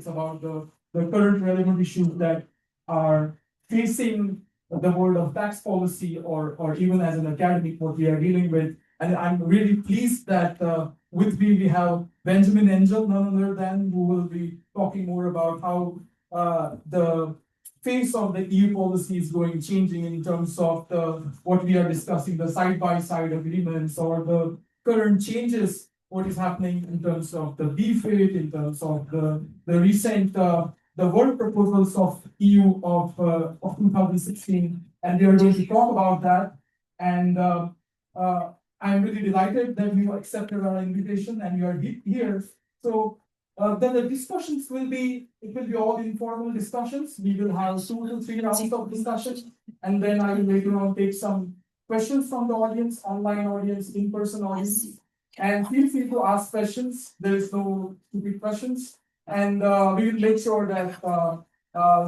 It's about the current relevant issues that are facing the world of tax policy, or even as an academic, what we are dealing with. And I'm really pleased that with me we have Benjamin Engel, none other than, who will be talking more about how the face of the EU policy is changing in terms of what we are discussing, the side-by-side agreements, or the current changes, what is happening in terms of the BFIT, in terms of the recent the work proposals of EU of 2016, and we are going to talk about that. And I'm really delighted that you accepted our invitation and you are here. So then the discussions will be all informal discussions. We will have 2 to 3 rounds of discussion, and then I will later on take some questions from the audience, online audience, in-person audience. And feel free to ask questions. There is no stupid questions. And we will make sure that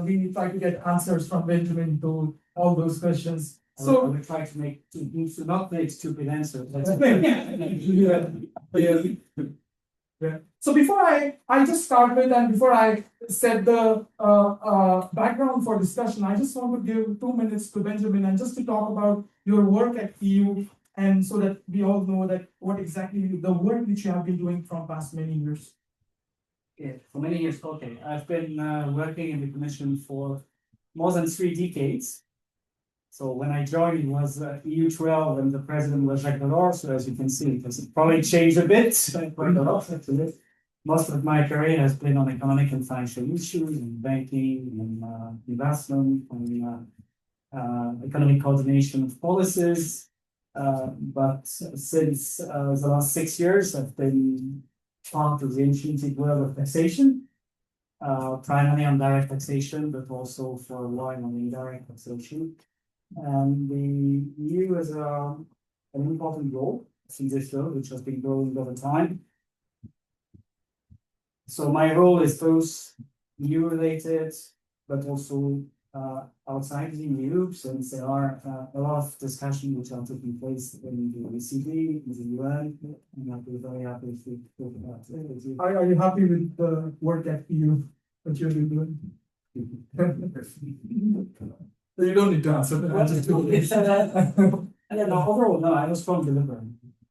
we try to get answers from Benjamin to all those questions. So I will try to not make stupid answers. Yeah. So before I just start with, and before I set the background for discussion, I just want to give 2 minutes to Benjamin and just to talk about your work at EU, and so that we all know that what exactly the work which you have been doing from past many years. Yeah, for many years. Okay, I've been working in the Commission for more than 3 decades. So when I joined, it was EU 12, and the president was Jacques Delors. So as you can see, it has probably changed a bit, quite a lot actually. Most of my career has been on economic and financial issues, and banking, and investment, and economic coordination of policies. But since the last 6 years, I've been part of the intrinsic world of taxation, primarily on direct taxation, but also for a while on indirect taxation. And the EU has an important role in this field, which has been growing over time. So my role is both EU related, but also outside the EU, since there are a lot of discussions which are taking place in the OECD, in the UN, and I'll be very happy to talk about it. Are you happy with the work at EU that you've been doing? You don't need to answer that. Well, overall, no, I'm a strong deliverer.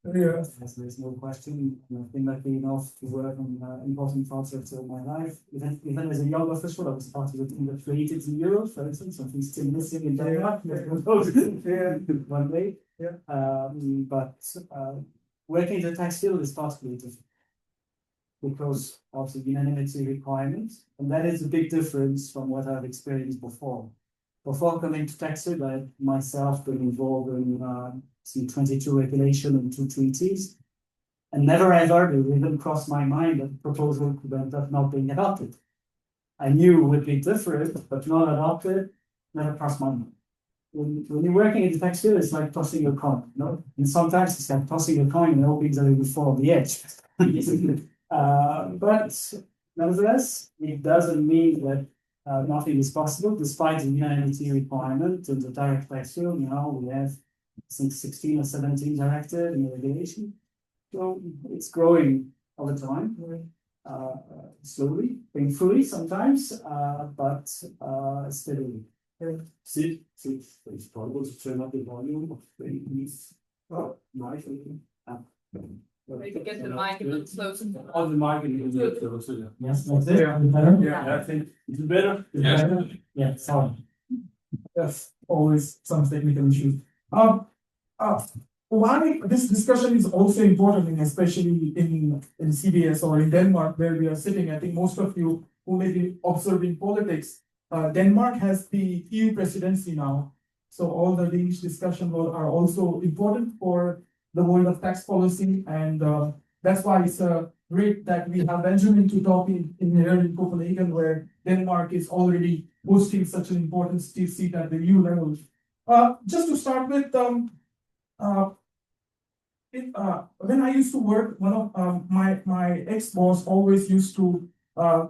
Yeah. There's no question. I've been lucky enough to work on important projects all my life. Even as a young official, I was part of the team that created the euro, for instance, something still missing in Denmark. One day. Yeah. But working in the tax field is particularly difficult because of the unanimity requirement, and that is a big difference from what I've experienced before. Before coming to TAXUD, I myself been involved in C22 regulation and 2 treaties, and never ever did it even cross my mind that the proposal could end up not being adopted. I knew it would be different, but not adopted, never crossed my mind. When you're working in the tax field, it's like tossing a coin, you know? And sometimes it's like tossing a coin and hoping that it will fall on the edge. But nevertheless, it doesn't mean that nothing is possible, despite the unanimity requirement in the direct tax field. Now we have, I think, 16 or 17 directed in the regulation. So it's growing all the time, slowly, painfully sometimes, but steadily. See, it's possible to turn up the volume of the piece. Oh, nice. Maybe get the mic a bit closer. Oh, the mic is a bit closer. Yes, that's it. Better? Yeah, I think it's better. Yeah. Yeah, sorry. Yes, always some technical issues. Why this discussion is also important, and especially in CBS or in Denmark, where we are sitting. I think most of you who may be observing politics, Denmark has the EU presidency now. So all the Danish discussions are also important for the world of tax policy, and that's why it's great that we have Benjamin to talk in here in Copenhagen, where Denmark is already hosting such an important seat at the EU level. Just to start with, when I used to work, one of my ex-boss always used to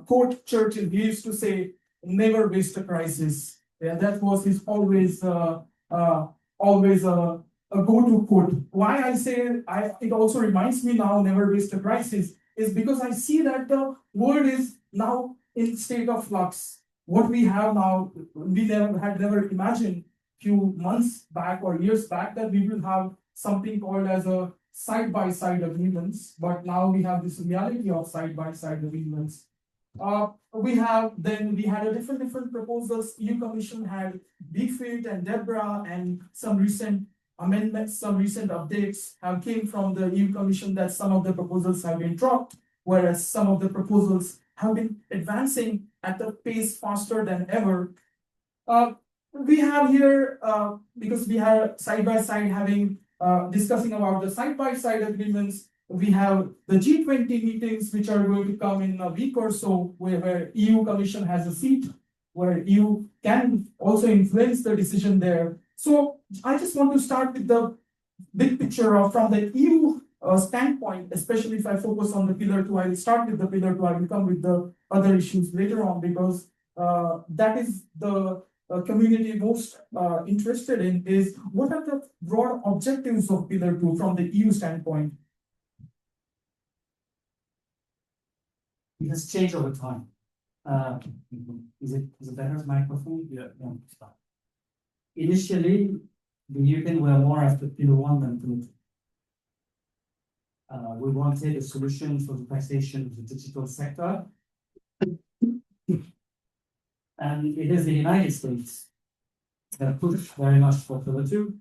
quote Churchill. He used to say, "Never waste a crisis." Yeah, that was his always a go-to quote. Why I say it also reminds me now, never waste a crisis, is because I see that the world is now in state of flux. What we have now, we never imagined few months back or years back that we will have something called as a side-by-side agreements, but now we have this reality of side-by-side agreements. We had a different proposals. EU Commission had BFIT and Debra, and some recent amendments, some recent updates have came from the EU Commission that some of the proposals have been dropped, whereas some of the proposals have been advancing at a pace faster than ever. We have here, because we have side by side having discussing about the side by side agreements. We have the G20 meetings, which are going to come in a week or so, where EU Commission has a seat, where EU can also influence the decision there. So I just want to start with the big picture of from the EU standpoint, especially if I focus on the pillar 2. I will start with the pillar 2. I will come with the other issues later on, because that is the community most interested in, is what are the broad objectives of pillar 2 from the EU standpoint. It has changed over time. Is it better microphone? Yeah. Initially, the Europeans were more after pillar 1 than pillar 2. We wanted a solution for the taxation of the digital sector. And it is the United States that pushed very much for pillar 2,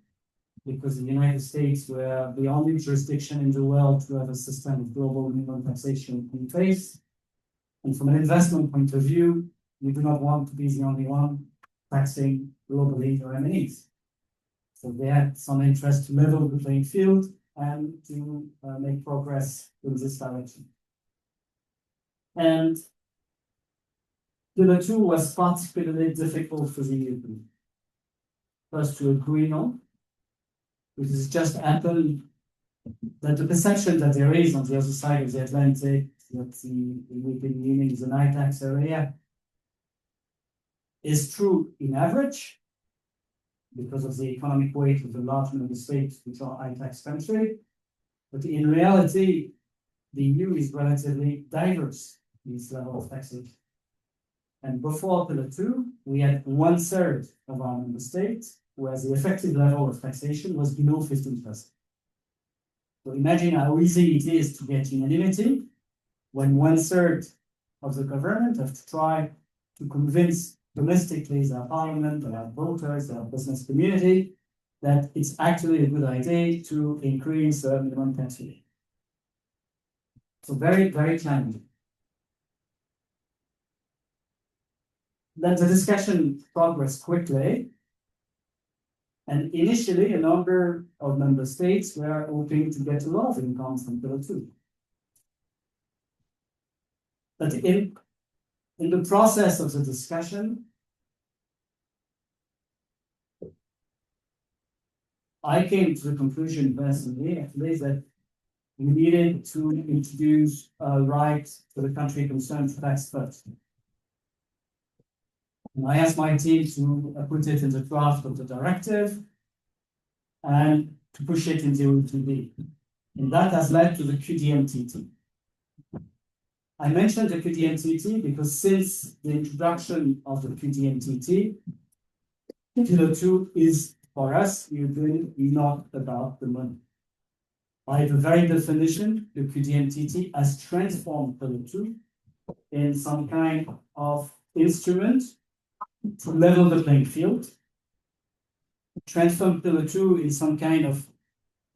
because the United States were the only jurisdiction in the world to have a system of global minimum taxation in place. And from an investment point of view, we do not want to be the only one taxing globally their M&Es. So they had some interest to level the playing field and to make progress in this direction. And pillar 2 was particularly difficult for the EU. First, to agree on, because it's just happened that the perception that there is on the other side of the Atlantic that the European Union is an high tax area is true in average, because of the economic weight of the large member states which are high tax country. But in reality, the EU is relatively diverse in its level of taxation. And before pillar 2, we had 1/3 of our member states, whereas the effective level of taxation was below 15%. So imagine how easy it is to get unanimity when 1/3 of the government have to try to convince domestically their parliament, their voters, their business community, that it's actually a good idea to increase the minimum tax rate. So very, very challenging. Then the discussion progressed quickly. And initially, a number of member states were hoping to get a lot of income from pillar 2. But in the process of the discussion, I came to the conclusion personally, actually, that we needed to introduce a right for the country concerned to tax first. And I asked my team to put it in the draft of the directive and to push it into ETB. And that has led to the QDMTT. I mentioned the QDMTT because since the introduction of the QDMTT, pillar 2 is, for us, usually not about the money. By the very definition, the QDMTT has transformed pillar 2 in some kind of instrument to level the playing field, transform pillar 2 in some kind of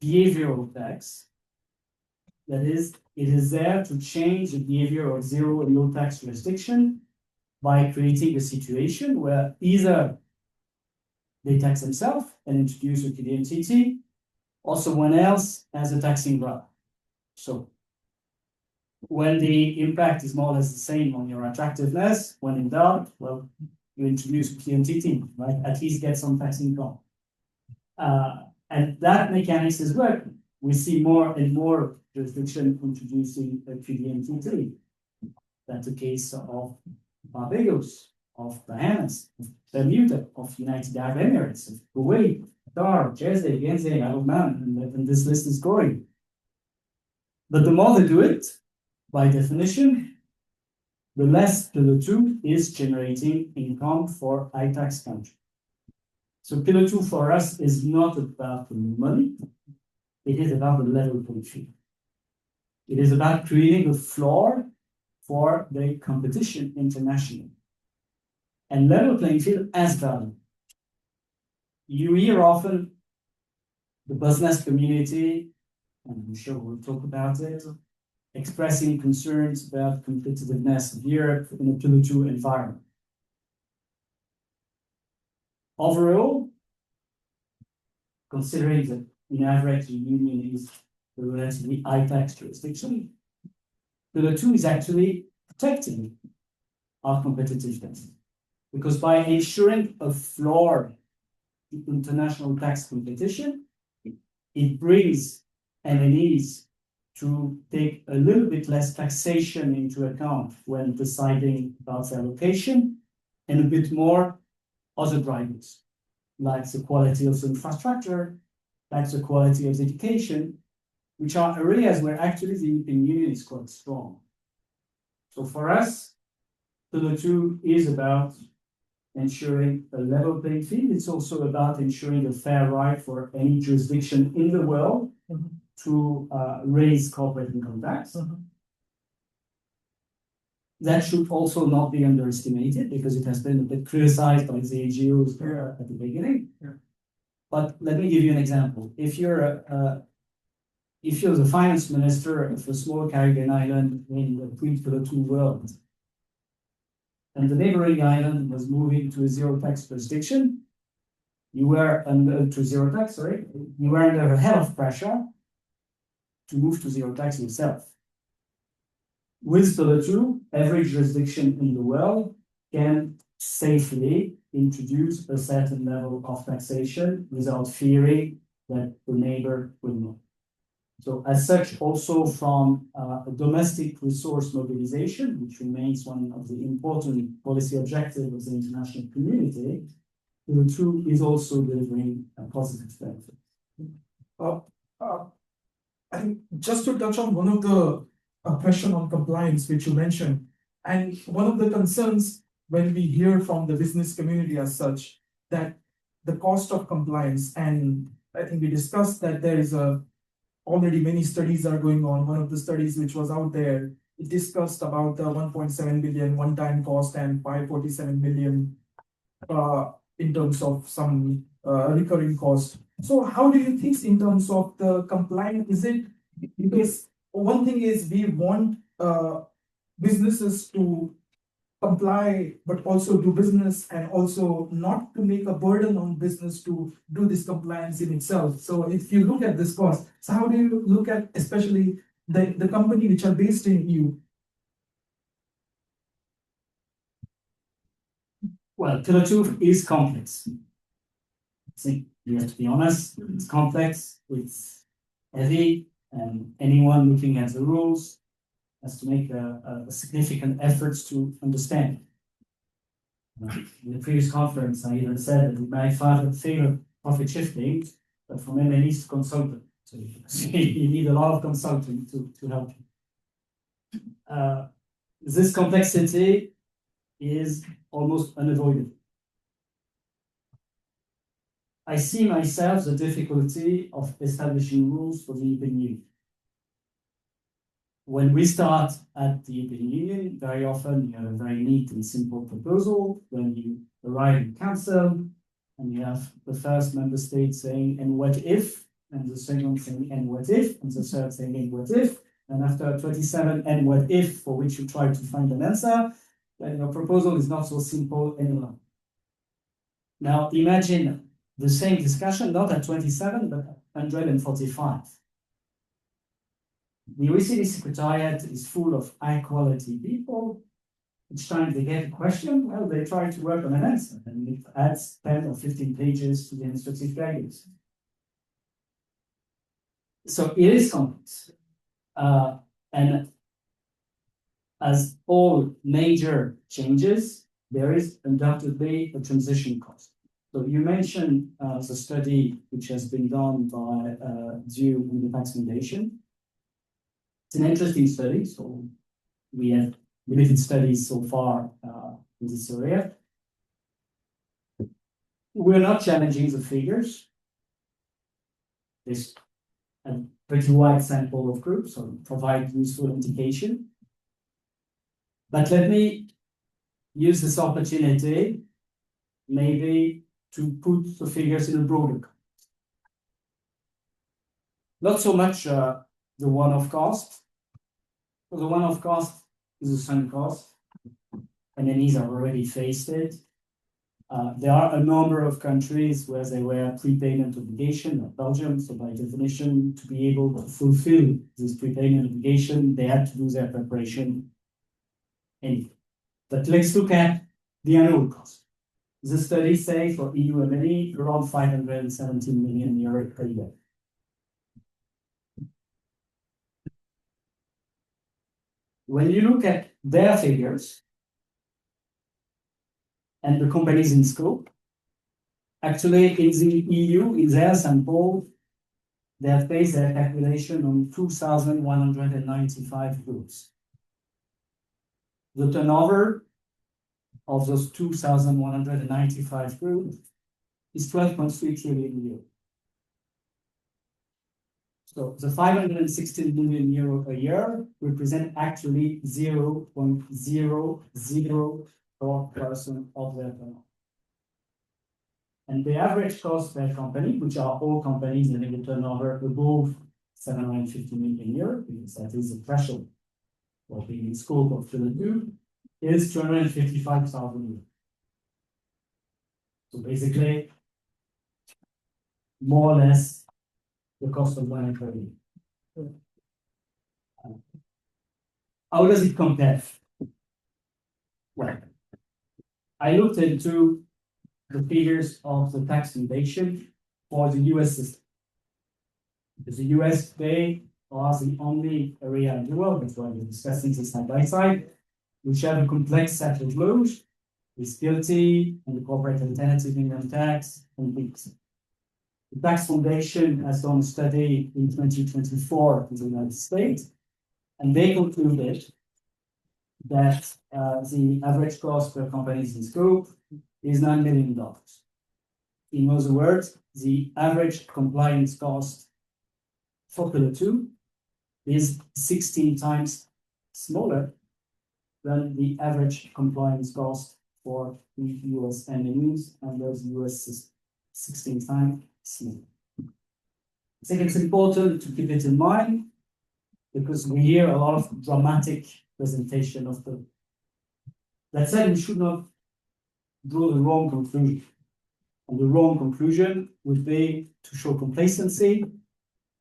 behavioral tax. That is, it is there to change the behavior of zero and low tax jurisdiction by creating a situation where either they tax themselves and introduce a QDMTT, or someone else has a taxing grab. So when the impact is more or less the same on your attractiveness, when in doubt, well, you introduce a QDMTT, right? At least get some tax income. And that mechanics is working. We see more and more jurisdiction introducing a QDMTT. That's the case of Barbados, of Bahamas, of Bermuda, of United Arab Emirates, of Kuwait, Qatar, Jersey, Guernsey, Isle of Man, and this list is growing. But the more they do it, by definition, the less Pillar 2 is generating income for high tax countries. So Pillar 2 for us is not about the money, it is about the level playing field. It is about creating a floor for the competition internationally. And level playing field has value. You hear often the business community, and I'm sure we'll talk about it, expressing concerns about competitiveness of Europe in a Pillar 2 environment. Overall, considering that in average the union is a relatively high tax jurisdiction, Pillar 2 is actually protecting our competitiveness. Because by ensuring a floor to international tax competition, it brings MNEs to take a little bit less taxation into account when deciding about their location, and a bit more other drivers, like the quality of the infrastructure, like the quality of the education, which are areas where actually the European Union is quite strong. So for us, Pillar 2 is about ensuring a level playing field. It's also about ensuring a fair right for any jurisdiction in the world to raise corporate income tax. That should also not be underestimated because it has been a bit criticized by the AGOs at the beginning. But let me give you an example. If you're the finance minister of a small Caribbean island in the pre-Pillar 2 world, and the neighboring island was moving to a zero tax jurisdiction, you were under a hell of pressure to move to zero tax yourself. With Pillar 2, every jurisdiction in the world can safely introduce a certain level of taxation without fearing that the neighbor will not. So as such, also from a domestic resource mobilization, which remains one of the important policy objectives of the international community, Pillar 2 is also delivering a positive benefit. I think just to touch on one of the question on compliance, which you mentioned, and one of the concerns when we hear from the business community as such, that the cost of compliance, and I think we discussed that there is already many studies are going on. One of the studies which was out there, it discussed about the 1.7 billion one-time cost and 547 million in terms of some recurring cost. So how do you think in terms of the compliance? Is it because one thing is we want businesses to comply, but also do business, and also not to make a burden on business to do this compliance in itself. So if you look at this cost, so how do you look at especially the company which are based in EU? Well, Pillar 2 is complex. I think you have to be honest, it's complex, it's heavy, and anyone looking at the rules has to make a significant efforts to understand. In the previous conference, I even said that we might favor profit shifting, but from MNEs to consultant. So you need a lot of consulting to help you. This complexity is almost unavoidable. I see myself the difficulty of establishing rules for the European Union. When we start at the European Union, very often you have a very neat and simple proposal. When you arrive in council, and you have the first member state saying, and what if? And the second saying, and what if? And the third saying, and what if? And after 27, and what if, for which you try to find an answer, then your proposal is not so simple any longer. Now imagine the same discussion, not at 27, but at 145. The OECD Secretariat is full of high-quality people. Each time they get a question, well, they try to work on an answer, and it adds 10 or 15 pages to the administrative guidance. So it is complex. And as all major changes, there is undoubtedly a transition cost. So you mentioned the study which has been done by DG with the Tax Foundation. It's an interesting study. So we have limited studies so far in this area. We're not challenging the figures. There's a pretty wide sample of groups, so provide useful indication. But let me use this opportunity maybe to put the figures in a broader context. Not so much the one-off cost. So the one-off cost is a sunk cost, and then these are already faced it. There are a number of countries where there were prepayment obligation, like Belgium, so by definition, to be able to fulfill this prepayment obligation, they had to do their preparation anyway. But let's look at the annual cost. The study say for EU M&E around 517 million euros per year. When you look at their figures and the companies in scope, actually in the EU, in their sample, they have based their calculation on 2,195 groups. The turnover of those 2,195 groups is 12.3 trillion euros. So the 516 million euro a year represent actually 0.004% of their turnover. And the average cost per company, which are all companies having a turnover above 750 million euros, because that is the threshold for being in scope of Pillar 2, is 255,000 euros. So basically, more or less the cost of one employee. How does it compare? Well, I looked into the figures of the tax innovation for the US system. Because the US today are the only area in the world, that's why we're discussing this side by side, which have a complex set of laws, with guilty and the corporate alternative income tax and things. The Tax Foundation has done a study in 2024 in the United States, and they concluded that the average cost per companies in scope is $9 million. In other words, the average compliance cost for Pillar 2 is 16 times smaller than the average compliance cost for the US MNEs and those US system, 16 times smaller. I think it's important to keep it in mind because we hear a lot of dramatic presentation of the. That said, we should not draw the wrong conclusion. And the wrong conclusion would be to show complacency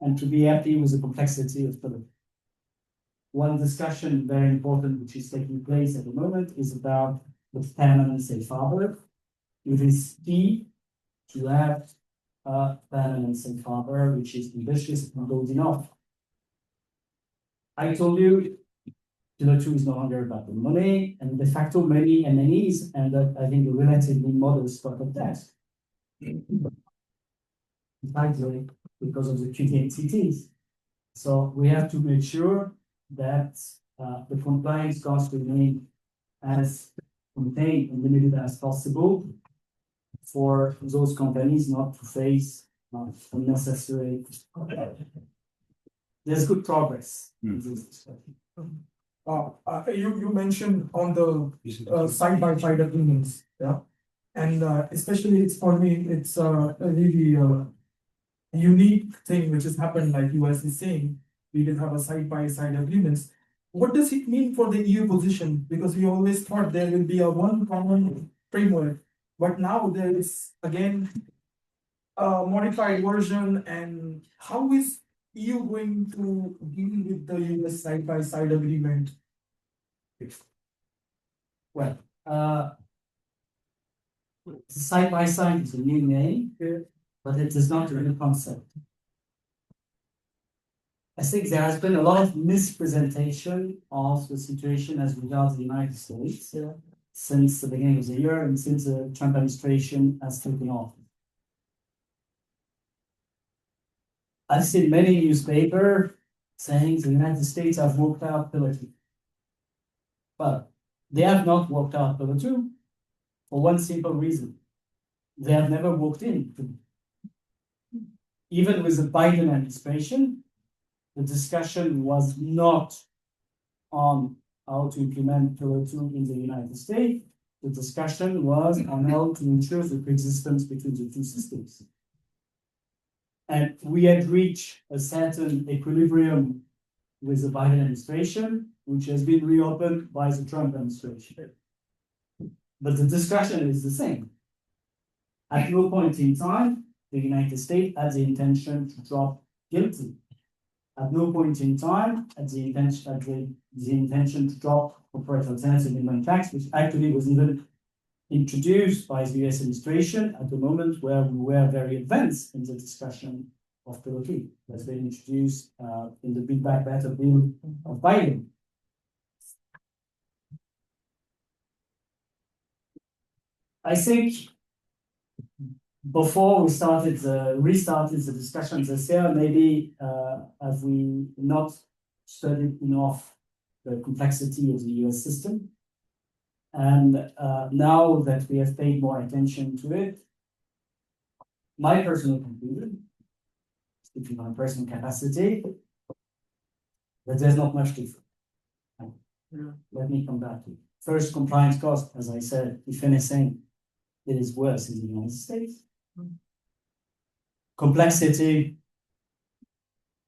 and to be happy with the complexity of the. One discussion very important which is taking place at the moment is about the permanent safe harbor. It is key to have a permanent safe harbor which is ambitious and good enough. I told you Pillar 2 is no longer about the money, and de facto many MNEs end up having a relatively modest stock of tax. Frankly, because of the QTCTs. So we have to make sure that the compliance costs remain as contained and limited as possible for those companies not to face unnecessary. There's good progress in this discussion. You mentioned on the side-by-side agreements, yeah, and especially it's for me it's a really unique thing which has happened. Like US is saying, we will have a side-by-side agreements. What does it mean for the EU position? Because we always thought there will be a one common framework, but now there is again a modified version. And how is EU going to deal with the US side-by-side agreement? Well, side-by-side is a new name, but it is not a new concept. I think there has been a lot of mispresentation of the situation as regards the United States since the beginning of the year and since the Trump administration has taken off. I've seen many newspapers saying the United States have worked out Pillar 2. But they have not worked out Pillar 2 for one simple reason. They have never walked in. Even with the Biden administration, the discussion was not on how to implement Pillar 2 in the United States. The discussion was on how to ensure the coexistence between the two systems. And we had reached a certain equilibrium with the Biden administration, which has been reopened by the Trump administration. But the discussion is the same. At no point in time, the United States had the intention to drop guilty. At no point in time, had the intention to drop corporate alternative minimum tax, which actually was even introduced by the US administration at the moment where we were very advanced in the discussion of Pillar 2. That's been introduced in the Build Back Better bill of Biden. I think before we restarted the discussions this year, maybe have we not studied enough the complexity of the US system? And now that we have paid more attention to it, my personal conclusion, speaking on personal capacity, that there's not much different. Let me come back to it. First, compliance cost, as I said, if anything, it is worse in the United States. Complexity,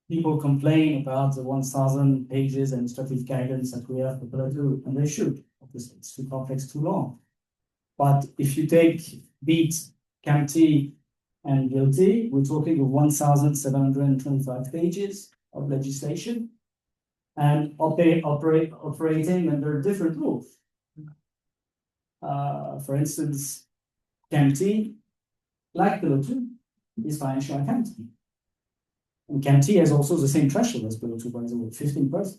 people complain about the 1,000 pages administrative guidance that we have for Pillar 2, and they should. Obviously, it's too complex, too long. But if you take BEAT, CAMT, and guilty, we're talking of 1,725 pages of legislation and operating under different rules. For instance, CAMT, like Pillar 2, is financial accounting. And CAMT has also the same threshold as Pillar 2, by the way, 15%.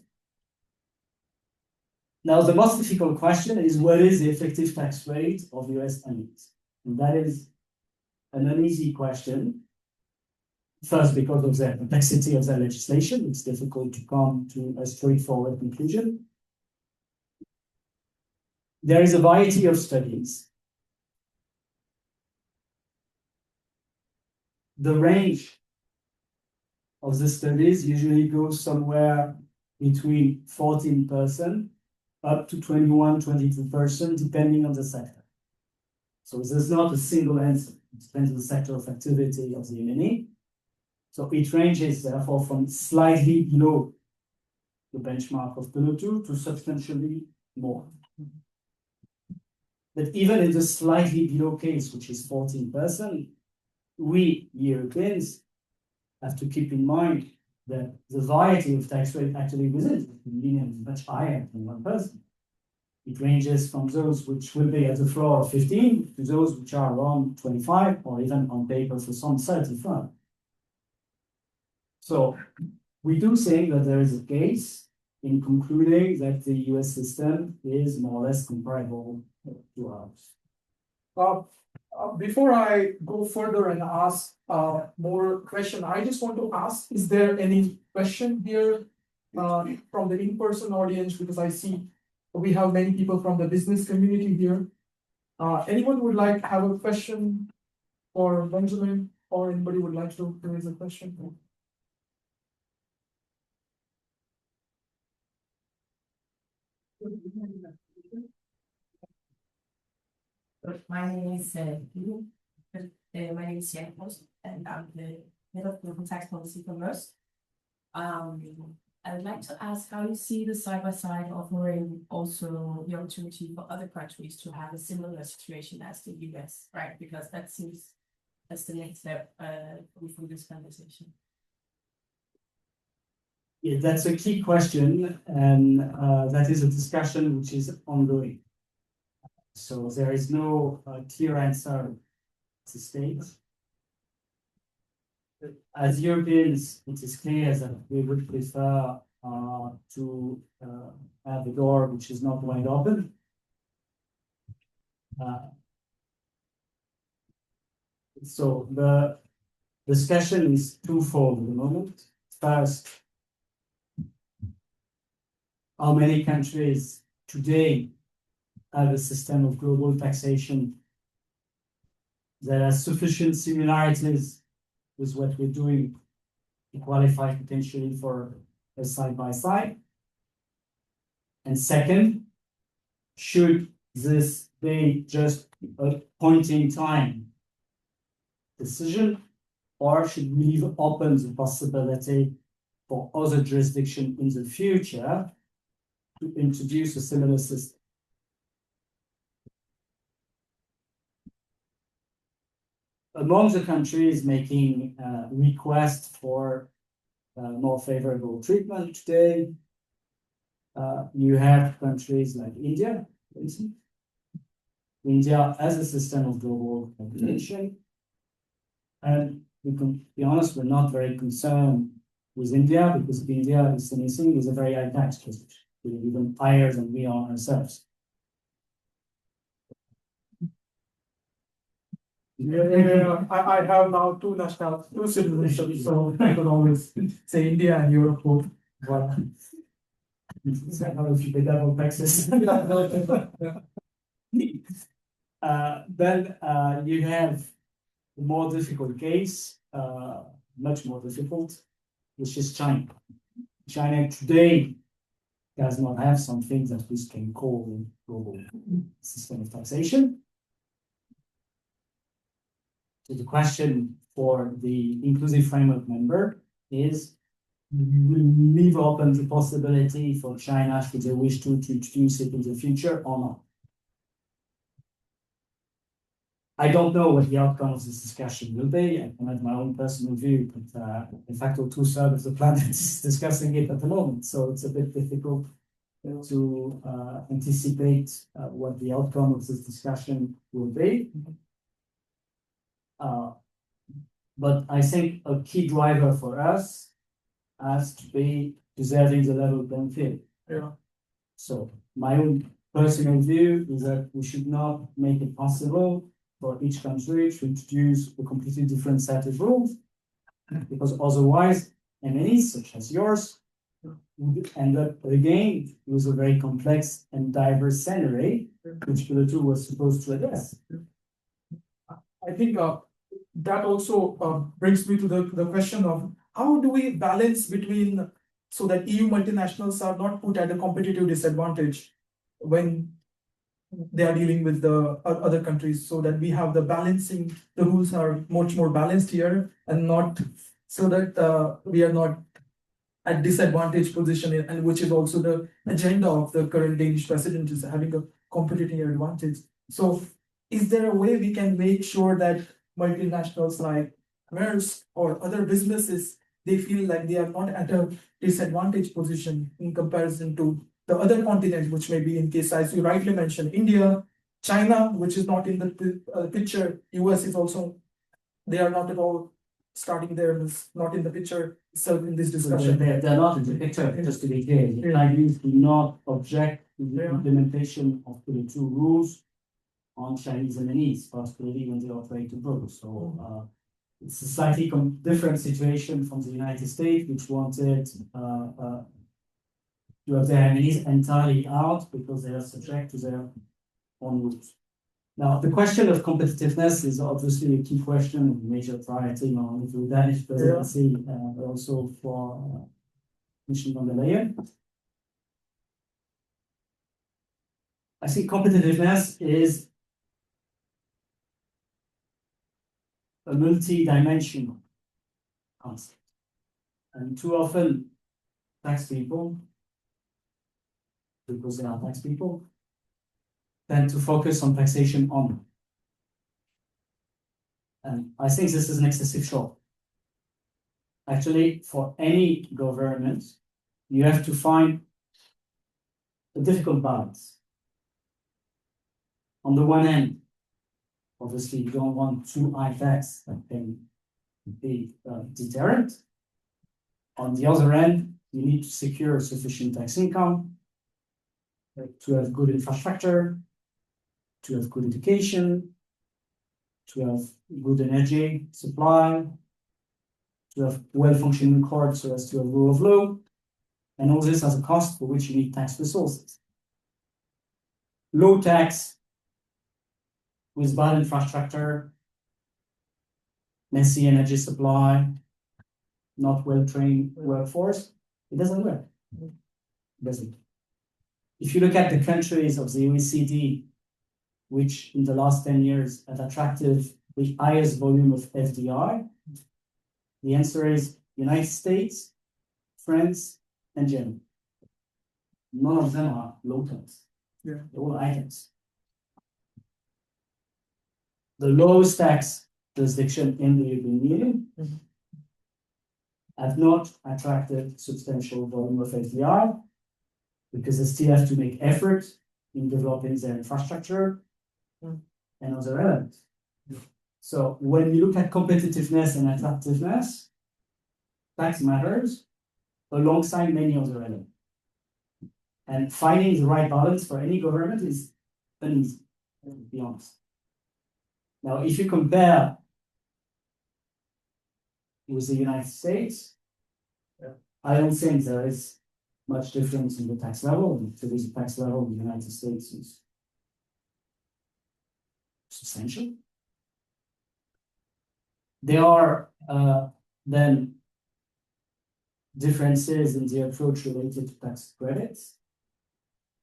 Now, the most difficult question is what is the effective tax rate of US entities? And that is an uneasy question. First, because of the complexity of the legislation, it's difficult to come to a straightforward conclusion. There is a variety of studies. The range of the studies usually goes somewhere between 14% up to 21, 22%, depending on the sector. So there's not a single answer. It depends on the sector of activity of the M&E. So it ranges, therefore, from slightly below the benchmark of Pillar 2 to substantially more. But even in the slightly below case, which is 14%, we Europeans have to keep in mind that the variety of tax rate actually within the Union is much higher than 1%. It ranges from those which will be at the floor of 15 to those which are around 25 or even on paper for some 35. So we do think that there is a case in concluding that the US system is more or less comparable to ours. Before I go further and ask more question, I just want to ask, is there any question here from the in-person audience? Because I see we have many people from the business community here. Anyone would like to have a question for Benjamin, or anybody would like to raise a question? My name is my name is Jan Post, and I'm the head of global tax policy for MERS. I would like to ask how you see the side by side offering also the opportunity for other countries to have a similar situation as the US, right? Because that seems as the next step from this conversation. Yeah, that's a key question, and that is a discussion which is ongoing. So there is no clear answer at this stage. As Europeans, it is clear that we would prefer to have a door which is not wide open. So the discussion is twofold at the moment. First, how many countries today have a system of global taxation that has sufficient similarities with what we're doing to qualify potentially for a side-by-side? And second, should this be just a point in time decision, or should we leave open the possibility for other jurisdictions in the future to introduce a similar system? Among the countries making requests for more favorable treatment today, you have countries like India, for instance. India has a system of global taxation, and we can be honest, we're not very concerned with India because India is anything is a very high tax position, even higher than we are ourselves. Yeah, I have now two citizenships, so I could always say India and Europe both. Voilà. C'est how if you pay double taxes. Then you have a more difficult case, much more difficult, which is China. China today does not have something that we can call a global system of taxation. So the question for the inclusive framework member is, will we leave open the possibility for China, should they wish to introduce it in the future or not? I don't know what the outcome of this discussion will be. I can have my own personal view, but in fact, 2/3 of the planet is discussing it at the moment, so it's a bit difficult to anticipate what the outcome of this discussion will be. But I think a key driver for us has to be preserving the level playing field. Yeah. So my own personal view is that we should not make it possible for each country to introduce a completely different set of rules, because otherwise MNEs such as yours would end up again with a very complex and diverse scenario, which Pillar 2 was supposed to address. I think that also brings me to the question of how do we balance between so that EU multinationals are not put at a competitive disadvantage when they are dealing with the other countries, so that we have the balancing, the rules are much more balanced here and not so that we are not at disadvantaged position, and which is also the agenda of the current Danish president, is having a competitive advantage. So is there a way we can make sure that multinationals like Maersk or other businesses, they feel like they are not at a disadvantaged position in comparison to the other continents, which may be in case, as you rightly mentioned, India, China, which is not in the picture, US is also, they are not at all starting there, not in the picture itself in this discussion. They're not in the picture, just to be clear. The Chinese do not object to the implementation of Pillar 2 rules on Chinese MNEs, particularly when they operate abroad. So it's a slightly different situation from the United States, which wanted to have their MNEs entirely out because they are subject to their own rules. Now, the question of competitiveness is obviously a key question, a major priority not only for the Danish presidency, but also for Commissioner von der Leyen. I think competitiveness is a multi-dimensional concept. And too often, tax people, because they are tax people, tend to focus on taxation only. And I think this is an excessive short. Actually, for any government, you have to find a difficult balance. On the one hand, obviously, you don't want too high tax that can be deterrent. On the other hand, you need to secure sufficient tax income to have good infrastructure, to have good education, to have good energy supply, to have well-functioning courts so as to have rule of law, and all this has a cost for which you need tax resources. low tax with bad infrastructure, messy energy supply, not well-trained workforce, it doesn't work. It doesn't. If you look at the countries of the OECD, which in the last 10 years have attracted the highest volume of FDI, the answer is United States, France, and Germany. None of them are low tax. Yeah. They're all high tax. The lowest tax jurisdiction in the European Union have not attracted substantial volume of FDI because they still have to make effort in developing their infrastructure and other elements. So when you look at competitiveness and attractiveness, tax matters alongside many other elements. And finding the right balance for any government is uneasy, to be honest. Now, if you compare with the United States, I don't think there is much difference in the tax level. Today's tax level in the United States is substantial. There are then differences in the approach related to tax credits.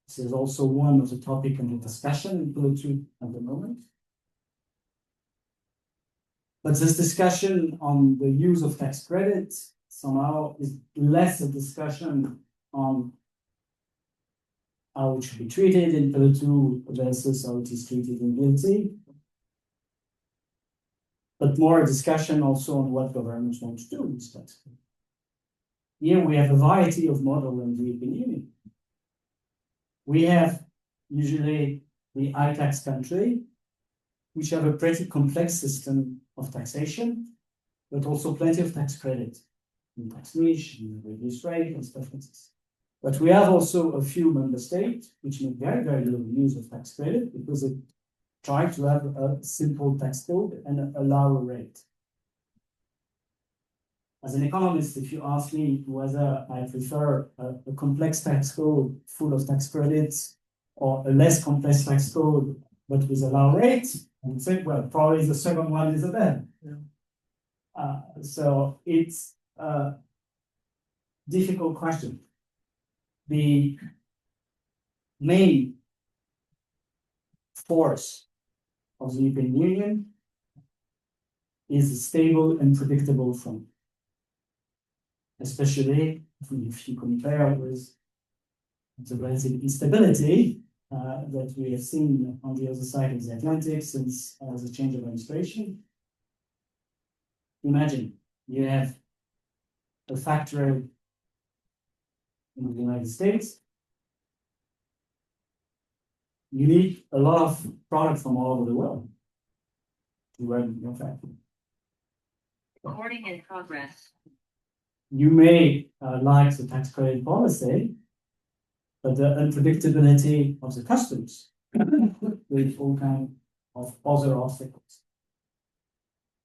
This is also one of the topics under discussion in Pillar 2 at the moment. But this discussion on the use of tax credits somehow is less a discussion on how it should be treated in Pillar 2 versus how it is treated in GILTI, but more a discussion also on what governments want to do with tax credits. Here we have a variety of models in the European Union. We have usually the high tax country, which have a pretty complex system of taxation, but also plenty of tax credit in tax niche, in reduced rate, and stuff like this. But we have also a few member states which make very, very low use of tax credit because they try to have a simple tax code and a lower rate. As an economist, if you ask me whether I prefer a complex tax code full of tax credits or a less complex tax code but with a low rate, I would say, well, probably the second one is the better. Yeah. So it's a difficult question. The main force of the European Union is a stable and predictable front. Especially if you compare with the relative instability that we have seen on the other side of the Atlantic since the change of administration. Imagine you have a factory in the United States. You need a lot of products from all over the world to run your factory. Recording in progress. You may like the tax credit policy, but the unpredictability of the customs with all kinds of other obstacles.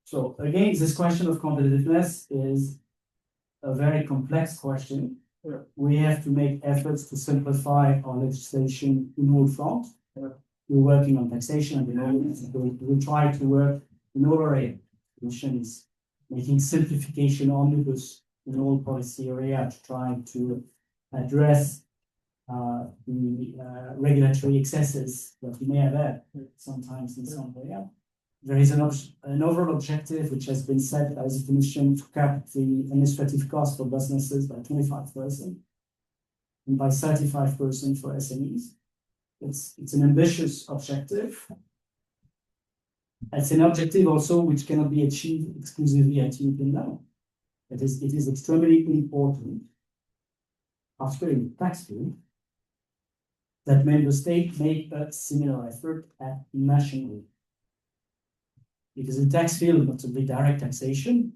So again, this question of competitiveness is a very complex question. We have to make efforts to simplify our legislation in all fronts. We're working on taxation at the moment. We try to work in all areas. The mission is making simplification omnibus in all policy area to try to address the regulatory excesses that we may have had sometimes in some area. There is an overall objective which has been set by the Commission to cap the administrative cost for businesses by 25% and by 35% for SMEs. It's an ambitious objective. It's an objective also which cannot be achieved exclusively at European level. It is extremely important, particularly in tax field, that member states make a similar effort at national level. Because in tax field, notably direct taxation,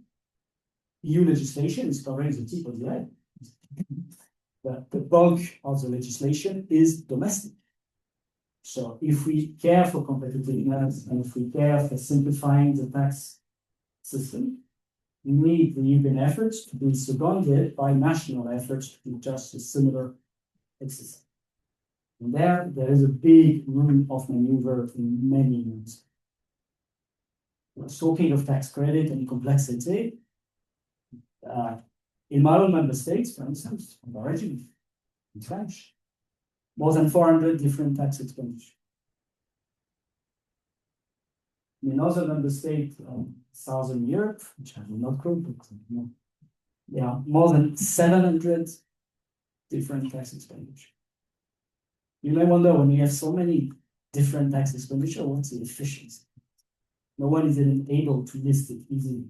EU legislation is covering the tip of the head. The bulk of the legislation is domestic. So if we care for competitiveness and if we care for simplifying the tax system, we need the European efforts to be seconded by national efforts to do just a similar exercise. And there is a big room of maneuver in many areas. Talking of tax credit and complexity, in my own member states, for instance, of origin, in French, more than 400 different tax expenditures. In another member state, Southern Europe, which I will not quote, but there are more than 700 different tax expenditures. You may wonder, when you have so many different tax expenditures, what's the efficiency? No one is even able to list it easily.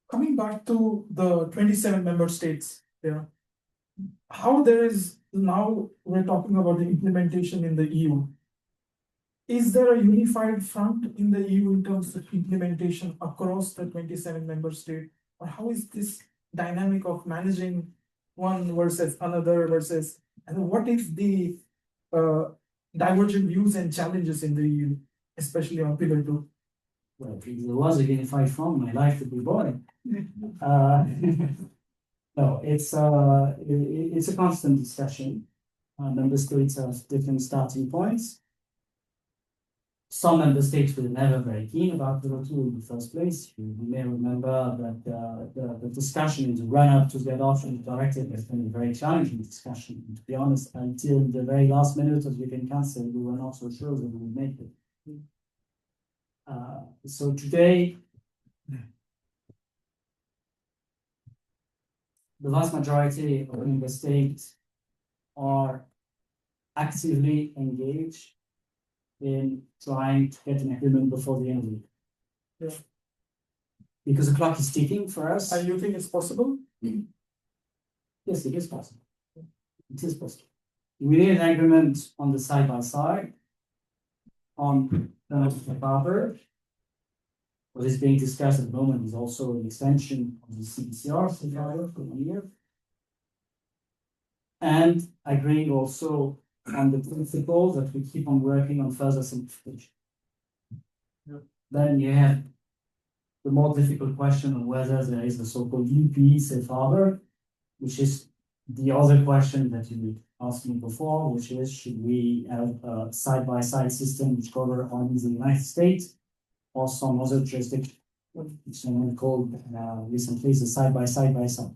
Coming back to the 27 member states, yeah, how there is now we're talking about the implementation in the EU. Is there a unified front in the EU in terms of implementation across the 27 member states? Or how is this dynamic of managing one versus another versus, and what is the divergent views and challenges in the EU, especially on Pillar 2? Well, if there was a unified front, my life would be boring. No, it's a constant discussion. Member states have different starting points. Some member states were never very keen about Pillar 2 in the first place. You may remember that the discussion in the run-up to the adoption of the directive has been a very challenging discussion. And to be honest, until the very last minute of the European Council, we were not so sure that we would make it. So today, the vast majority of member states are actively engaged in trying to get an agreement before the end of the year. Yeah. Because the clock is ticking for us. And you think it's possible? Yes, it is possible. It is possible. We need an agreement on the side by side on the paper. What is being discussed at the moment is also an extension of the CBCR for 1 year. And agreeing also on the principle that we keep on working on further simplification. Yeah. Then you have the more difficult question of whether there is a so-called UP safe harbor, which is the other question that you asked me before, which is, should we have a side-by-side system which cover only the United States or some other jurisdiction, which someone called recently the side-by-side-by-side.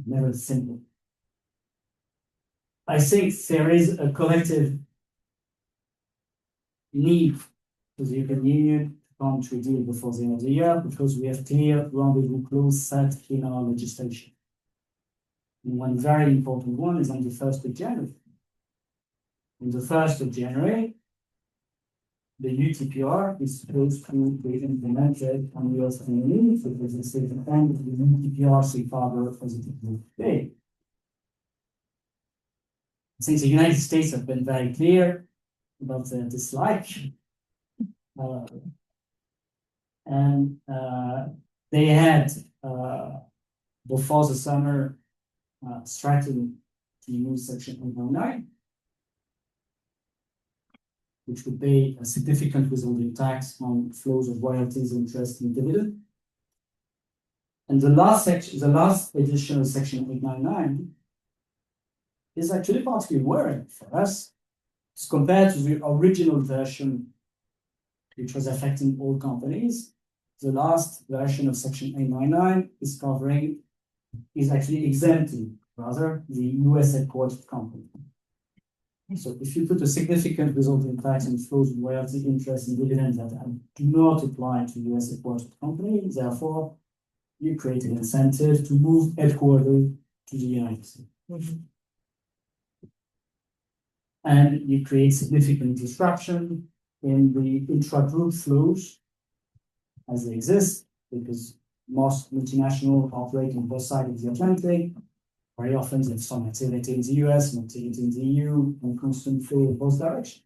Never simple. I think there is a collective need for the European Union to come to a deal before the end of the year, because we have clear rendezvous clause set in our legislation. And one very important one is on the 1st of January. On the 1st of January, the UTPR is supposed to be implemented on the US Union, so there's a statement and the UTPR safe harbor as it is today. Since the United States have been very clear about their dislike, they had before the summer threatened to use Section 809, which would pay a significant withholding tax on flows of royalties, interest, and dividend. And the last edition of Section 899 is actually particularly worrying for us, as compared to the original version, which was affecting all companies. The last version of Section 899 is actually exempting, rather, the US headquartered company. So if you put a significant withholding tax on flows of royalty, interest, and dividends that do not apply to US headquartered companies, therefore, you create an incentive to move headquarters to the United States. Mm-hmm. And you create significant disruption in the intra-group flows as they exist, because most multinationals operate on both sides of the Atlantic. Very often there's some activity in the US, some activity in the EU, and constant flow in both directions.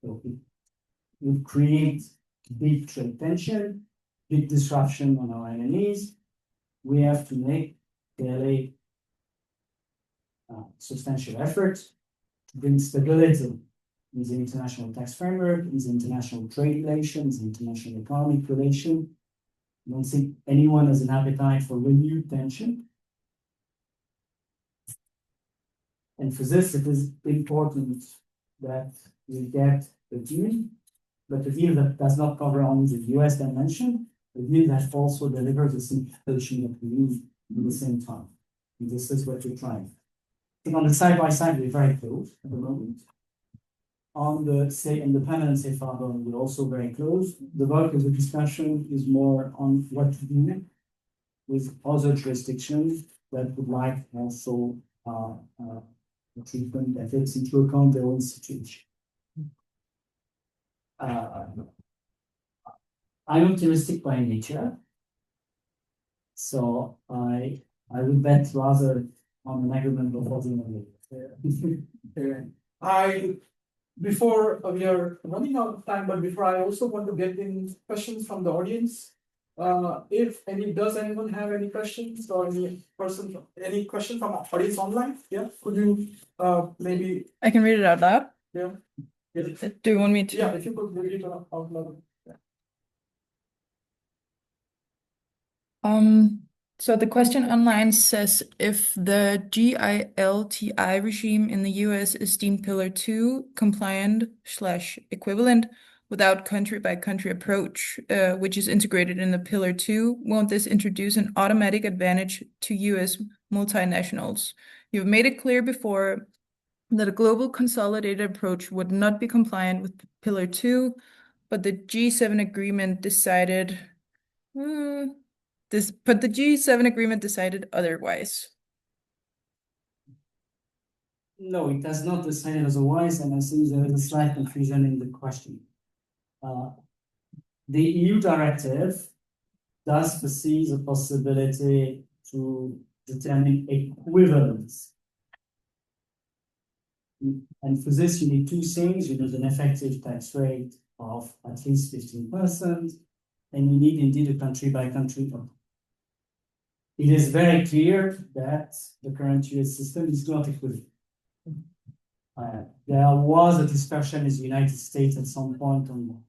So it would create big trade tension, big disruption on our enemies. We have to make clearly substantial effort to bring stability in the international tax framework, in the international trade relations, international economic relations, I don't think anyone has an appetite for renewed tension. And for this, it is important that we get a deal, but a deal that does not cover only the US dimension, a deal that also delivers the simplification that we need at the same time. And this is what we're trying. I think on the side by side, we're very close at the moment. On the say independent safe harbor, we're also very close. The bulk of the discussion is more on what to do with other jurisdictions that would like also treatment that takes into account their own situation. I'm optimistic by nature, so I would bet rather on an agreement before the Before we are running out of time, but before I also want to get in questions from the audience. Does anyone have any questions or any question from our audience online? Yeah, could you maybe? I can read it out loud. Yeah. Do you want me to? Yeah, if you could read it out loud. Yeah. So the question online says if the GILTI regime in the US is deemed Pillar 2 compliant / equivalent without country by country approach, which is integrated in the Pillar 2, won't this introduce an automatic advantage to US multinationals? You've made it clear before that a global consolidated approach would not be compliant with Pillar 2, but the G7 agreement decided otherwise. No, it has not decided otherwise, and I think there is a slight confusion in the question. The EU directive does foresee the possibility to determine equivalence. And for this, you need two things. You need an effective tax rate of at least 15%, and you need indeed a country by country approach. It is very clear that the current US system is not equivalent. There was a discussion in the United States at some point on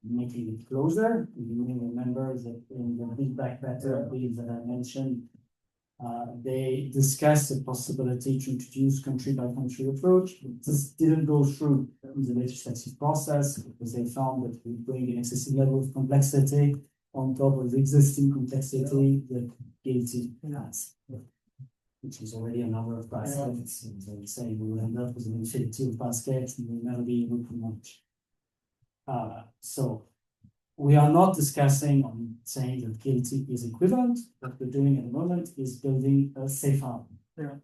making it closer. You may remember that in the Build Back Better bill that I mentioned, they discussed the possibility to introduce country by country approach. This didn't go through the legislative process because they found that we bring an excessive level of complexity on top of the existing complexity that guilty has, which is already a number of baskets. As I was saying, we will end up with an infinity of baskets and we'll never be able to manage. So we are not discussing on saying that guilty is equivalent. What we're doing at the moment is building a safe harbor,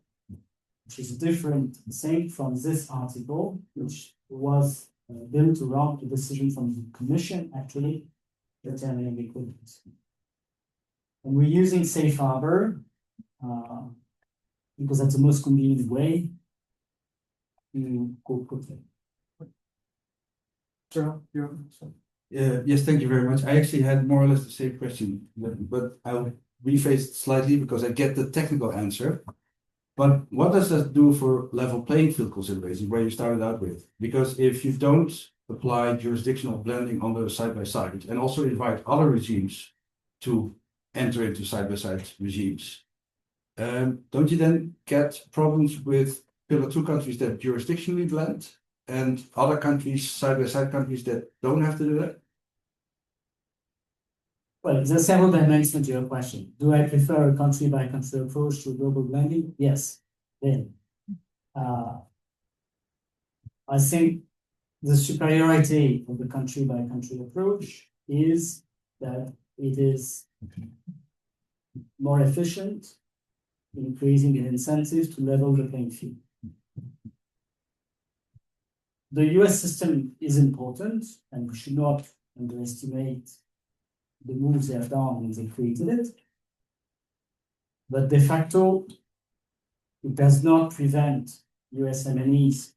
which is a different thing from this article, which was built around the decision from the Commission actually determining equivalence. And we're using safe harbor because that's the most convenient way to go quickly. Sure. Yes, thank you very much. I actually had more or less the same question, but I'll rephrase it slightly because I get the technical answer. But what does that do for level playing field considerations where you started out with? Because if you don't apply jurisdictional blending on the side by side and also invite other regimes to enter into side by side regimes, don't you then get problems with Pillar 2 countries that jurisdictionally blend and other countries, side by side countries that don't have to do that? Well, there are several dimensions to your question. Do I prefer a country by country approach to global blending? Yes. Then, I think the superiority of the country by country approach is that it is more efficient in creating an incentive to level the playing field. The US system is important, and we should not underestimate the moves they have done when they created it. But de facto, it does not prevent US MNEs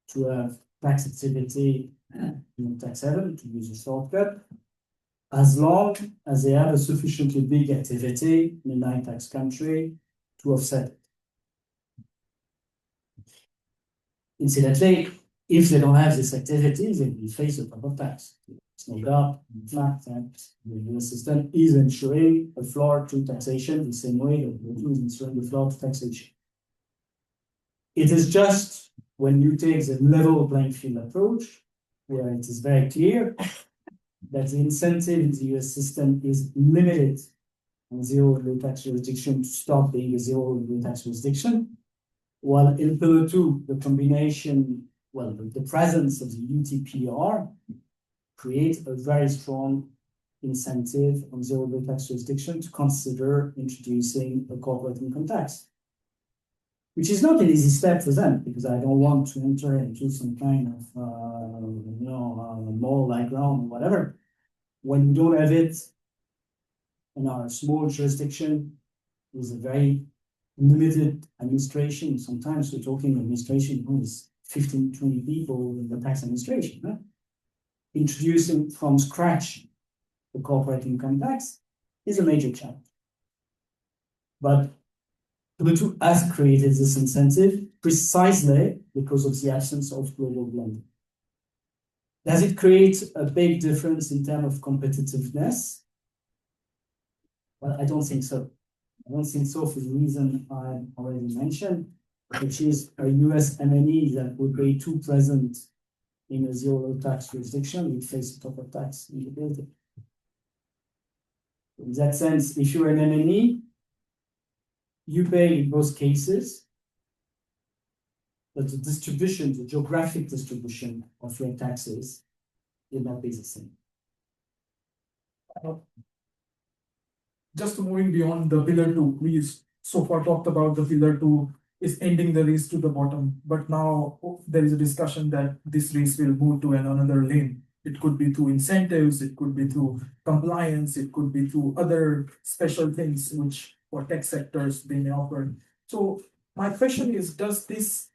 to have tax activity in tax haven, to use a shortcut, as long as they have a sufficiently big activity in a non-tax country to offset it. Incidentally, if they don't have this activity, they will face a proper tax. It's no doubt, in fact, that the US system is ensuring a floor to taxation the same way that the is ensuring the floor to taxation. It is just when you take the level playing field approach, where it is very clear that the incentive in the US system is limited on zero low tax jurisdiction to stop being a zero low tax jurisdiction. While in Pillar 2, the combination, well, the presence of the UTPR creates a very strong incentive on zero low tax jurisdiction to consider introducing a corporate income tax, which is not an easy step for them, because I don't want to enter into some kind of, moral high ground or whatever. When you don't have it in our small jurisdiction, with a very limited administration, sometimes we're talking administration who is 15, 20 people in the tax administration. Huh? Introducing from scratch the corporate income tax is a major challenge. But Pillar 2 has created this incentive precisely because of the absence of global blending. Does it create a big difference in terms of competitiveness? Well, I don't think so. I don't think so for the reason I already mentioned, which is a US MNE that would be too present in a zero tax jurisdiction would face a top of tax liability. In that sense, if you're an MNE, you pay in both cases, but the distribution, the geographic distribution of your taxes will not be the same. Just moving beyond the pillar 2, we so far talked about the pillar 2 is ending the race to the bottom, but now there is a discussion that this race will move to another lane. It could be through incentives, it could be through compliance, it could be through other special things which for tech sectors they may offer. So my question is, does this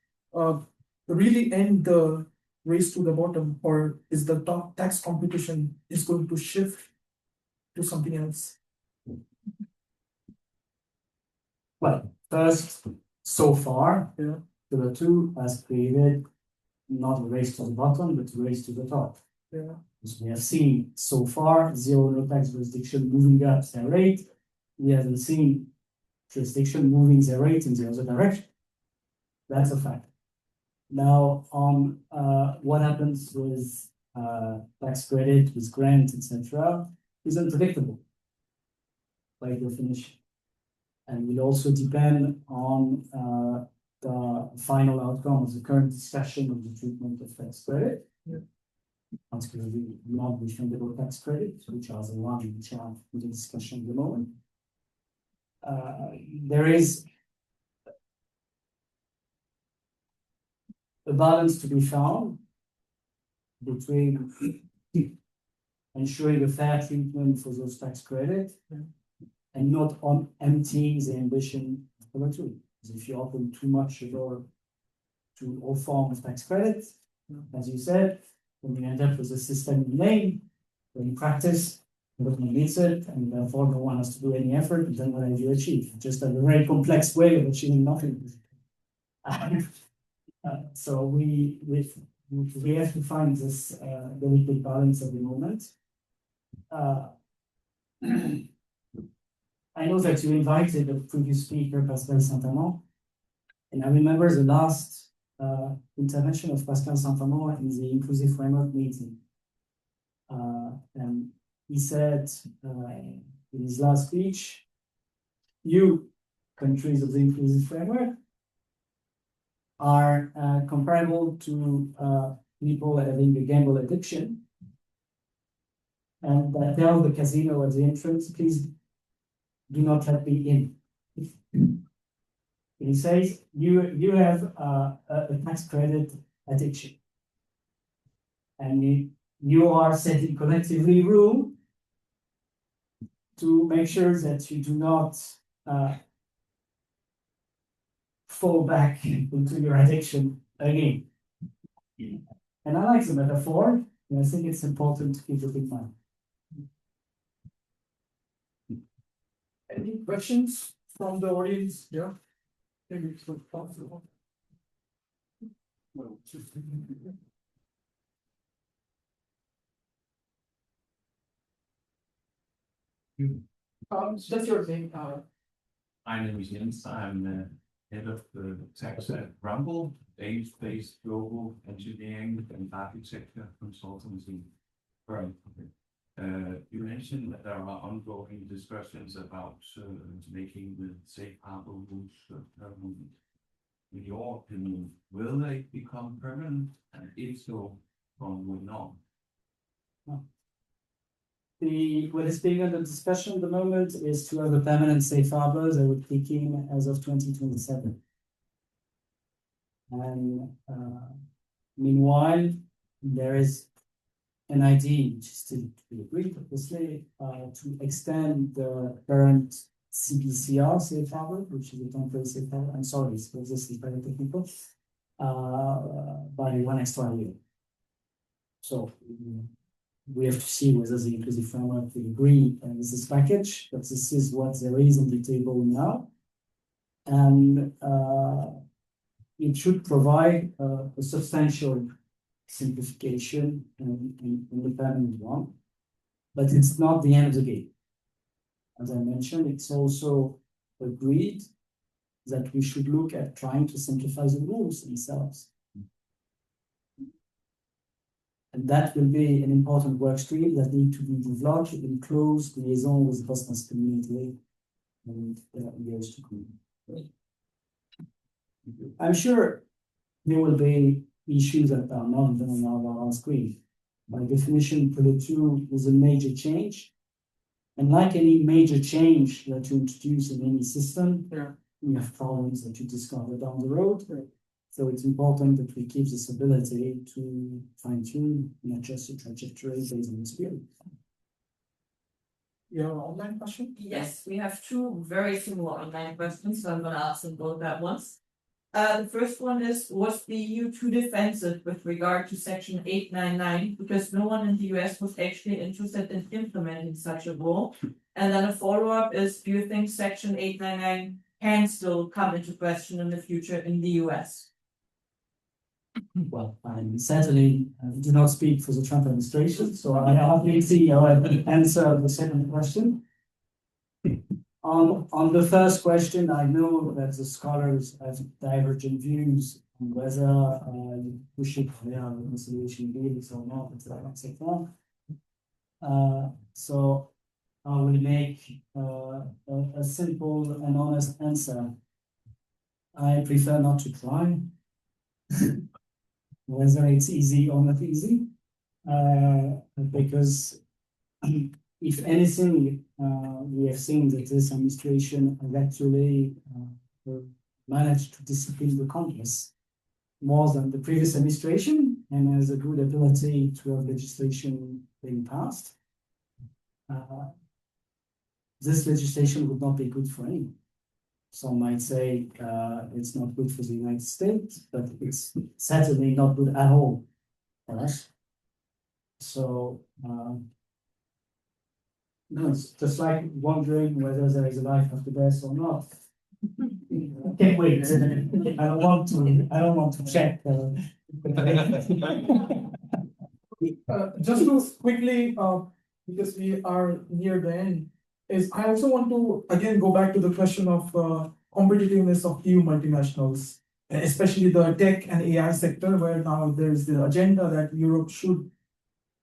really end the race to the bottom, or is the tax competition is going to shift to something else? Well, first, so far, Pillar 2 has created not a race to the bottom, but a race to the top. As we have seen so far, zero no tax jurisdiction moving up their rate. We haven't seen jurisdiction moving their rate in the other direction. That's a fact. Now, on what happens with tax credit, with grants, etc., is unpredictable by definition, and will also depend on the final outcome of the current discussion of the treatment of tax credit. Particularly non-refundable tax credits, which are the ones which are in the discussion at the moment. There is a balance to be found between ensuring a fair treatment for those tax credits and not on emptying the ambition of Pillar 2. Because if you open too much the door to all forms of tax credits, as you said, when you end up with a system in name, when in practice, nobody needs it, and therefore no one has to do any effort, and then what have you achieved? Just a very complex way of achieving nothing. So we have to find this delicate balance at the moment. I know that you invited the previous speaker, Pascal Saint-Amand, and I remember the last intervention of Pascal Saint-Amand in the Inclusive Framework meeting. And he said in his last speech, you, countries of the Inclusive Framework, are comparable to people having a gamble addiction, and tell the casino at the entrance, please do not let me in. He says, you have a tax credit addiction, and you are setting collectively room to make sure that you do not fall back into your addiction again. And I like the metaphor, and I think it's important to keep it in mind. Any questions from the audience? Yeah. Maybe it's not possible. Just your name, My name is Jens. I'm head of the tax at Rumble, Danish-based global engineering and architecture consultancy firm. You mentioned that there are ongoing discussions about making the safe harbor rules permanent. In your opinion, will they become permanent? And if so, from when on? What is being under discussion at the moment is to have a permanent safe harbor that would kick in as of 2027. And meanwhile, there is an idea which is still to be agreed, obviously, to extend the current CBCR safe harbor, which is a temporary safe harbor. I'm sorry, this is very technical, by 1 extra year. So we have to see whether the inclusive framework will agree with this package, but this is what there is on the table now. And it should provide a substantial simplification in the permanent one, but it's not the end of the game. As I mentioned, it's also agreed that we should look at trying to simplify the rules themselves. And that will be an important work stream that need to be developed in close liaison with the business community in years to come. I'm sure there will be issues that are not even on screen. By definition, Pillar 2 is a major change. And like any major change that you introduce in any system, you have problems that you discover down the road. So it's important that we keep this ability to fine-tune and adjust the trajectory based on experience. your online question? Yes, we have two very similar online questions, so I'm gonna ask them both at once. The first one is, was the EU too defensive with regard to Section 899 because no one in the US was actually interested in implementing such a rule? And then a follow-up is, do you think Section 899 can still come into question in the future in the US? Well, I certainly do not speak for the Trump administration, so I hardly see how I answer the second question. On the first question, I know that the scholars have divergent views on whether we should have a reconciliation deals or not, etc. So I will make a simple and honest answer. I prefer not to try. Whether it's easy or not easy, because if anything, we have seen that this administration has actually managed to discipline the Congress more than the previous administration and has a good ability to have legislation being passed. This legislation would not be good for anyone. Some might say it's not good for the United States, but it's certainly not good at all for us. So, no, it's just like wondering whether there is a life after death or not. I can't wait. I don't want to check. Just to quickly, because we are near the end, I also want to again go back to the question of competitiveness of EU multinationals, especially the tech and AI sector, where now there's the agenda that Europe should,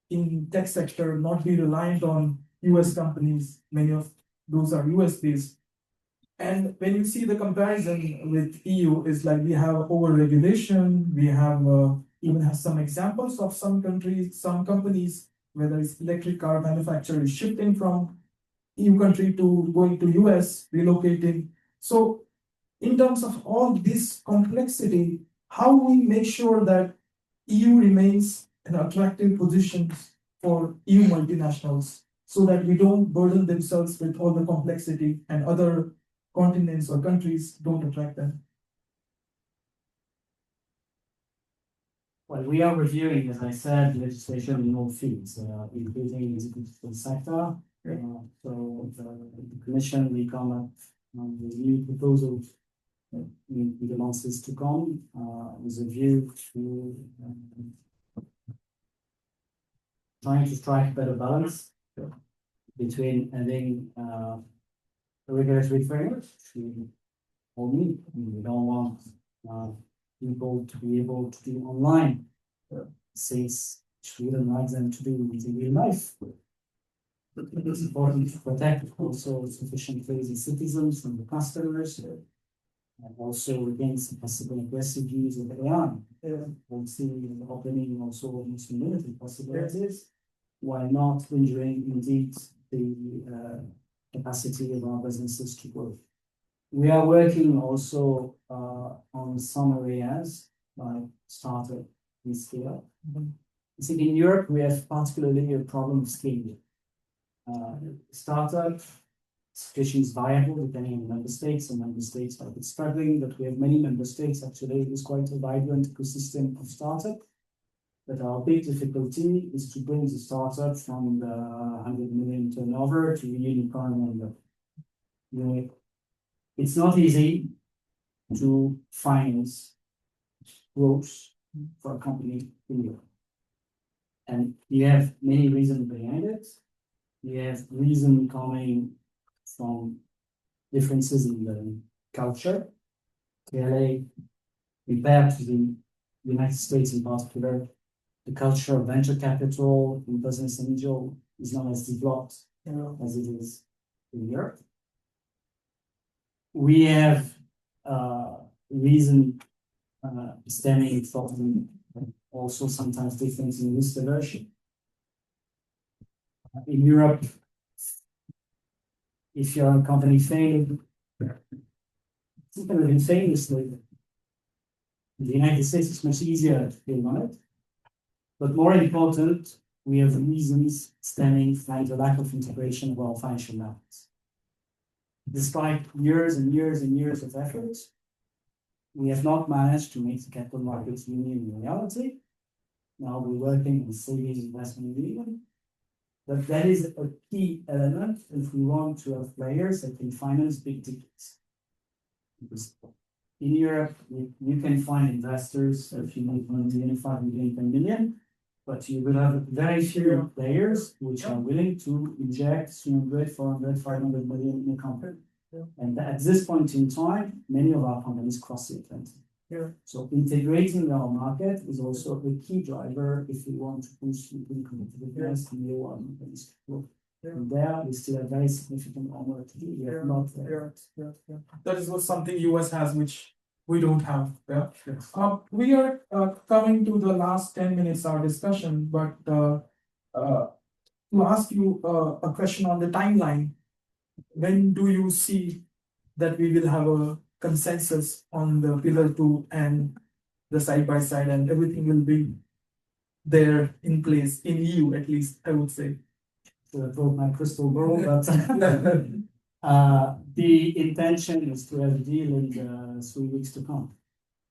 in tech sector, not be reliant on US companies. Many of those are US based. And when you see the comparison with EU, is like we have over-regulation, we have even have some examples of some countries, some companies, whether it's electric car manufacturers shifting from EU country to going to US, relocating. So in terms of all this complexity, how we make sure that EU remains an attractive position for EU multinationals so that we don't burden themselves with all the complexity and other continents or countries don't attract them. Well, we are reviewing, as I said, legislation in all fields, including the digital sector. So the Commission will come up with new proposals in the months to come, with a view to trying to strike better balance between having a regulatory framework to only, we don't want people to be able to do online things which we don't like them to do in real life. It's important to protect also sufficiently the citizens and the customers, and also against possible aggressive use of AI. We'll see opening also these community possibilities, while not injuring indeed the capacity of our businesses to grow. We are working also on some areas like startup and scale up. I think in Europe we have particularly a problem of scaling. Startup situation is viable depending on the member states. Some member states are a bit struggling, but we have many member states actually with quite a vibrant ecosystem of startup. But our big difficulty is to bring the startup from the 100 million turnover to a unicorn number. You know, it's not easy to finance growth for a company in Europe. And you have many reasons behind it. You have reason coming from differences in the culture. Clearly, compared to the United States in particular, the culture of venture capital in business angel is not as developed as it is in Europe. We have reason stemming from also sometimes difference in risk aversion. In Europe, if you're a company failing, even famously, in the United States it's much easier to fail on it. But more important, we have reasons stemming from the lack of integration of our financial markets. Despite years and years and years of efforts, we have not managed to make the capital markets union a reality. Now we're working on savings investment union. But that is a key element if we want to have players that can finance big tickets. Because in Europe, you can find investors if you make 1 million, 5 million, 10 million, but you will have very few players which are willing to inject 300, 400, 500 million in a company. And at this point in time, many of our companies cross the Atlantic. So integrating our market is also a key driver if we want to boost competitiveness in the world companies. And there we still have very significant homework to do. We have not That is what something US has, which we don't have. We are coming to the last 10 minutes of our discussion, but to ask you a question on the timeline, when do you see that we will have a consensus on the pillar 2 and the side by side, and everything will be there in place in EU, at least I would say? To broke my crystal ball, but the intention is to have a deal in the 3 weeks to come.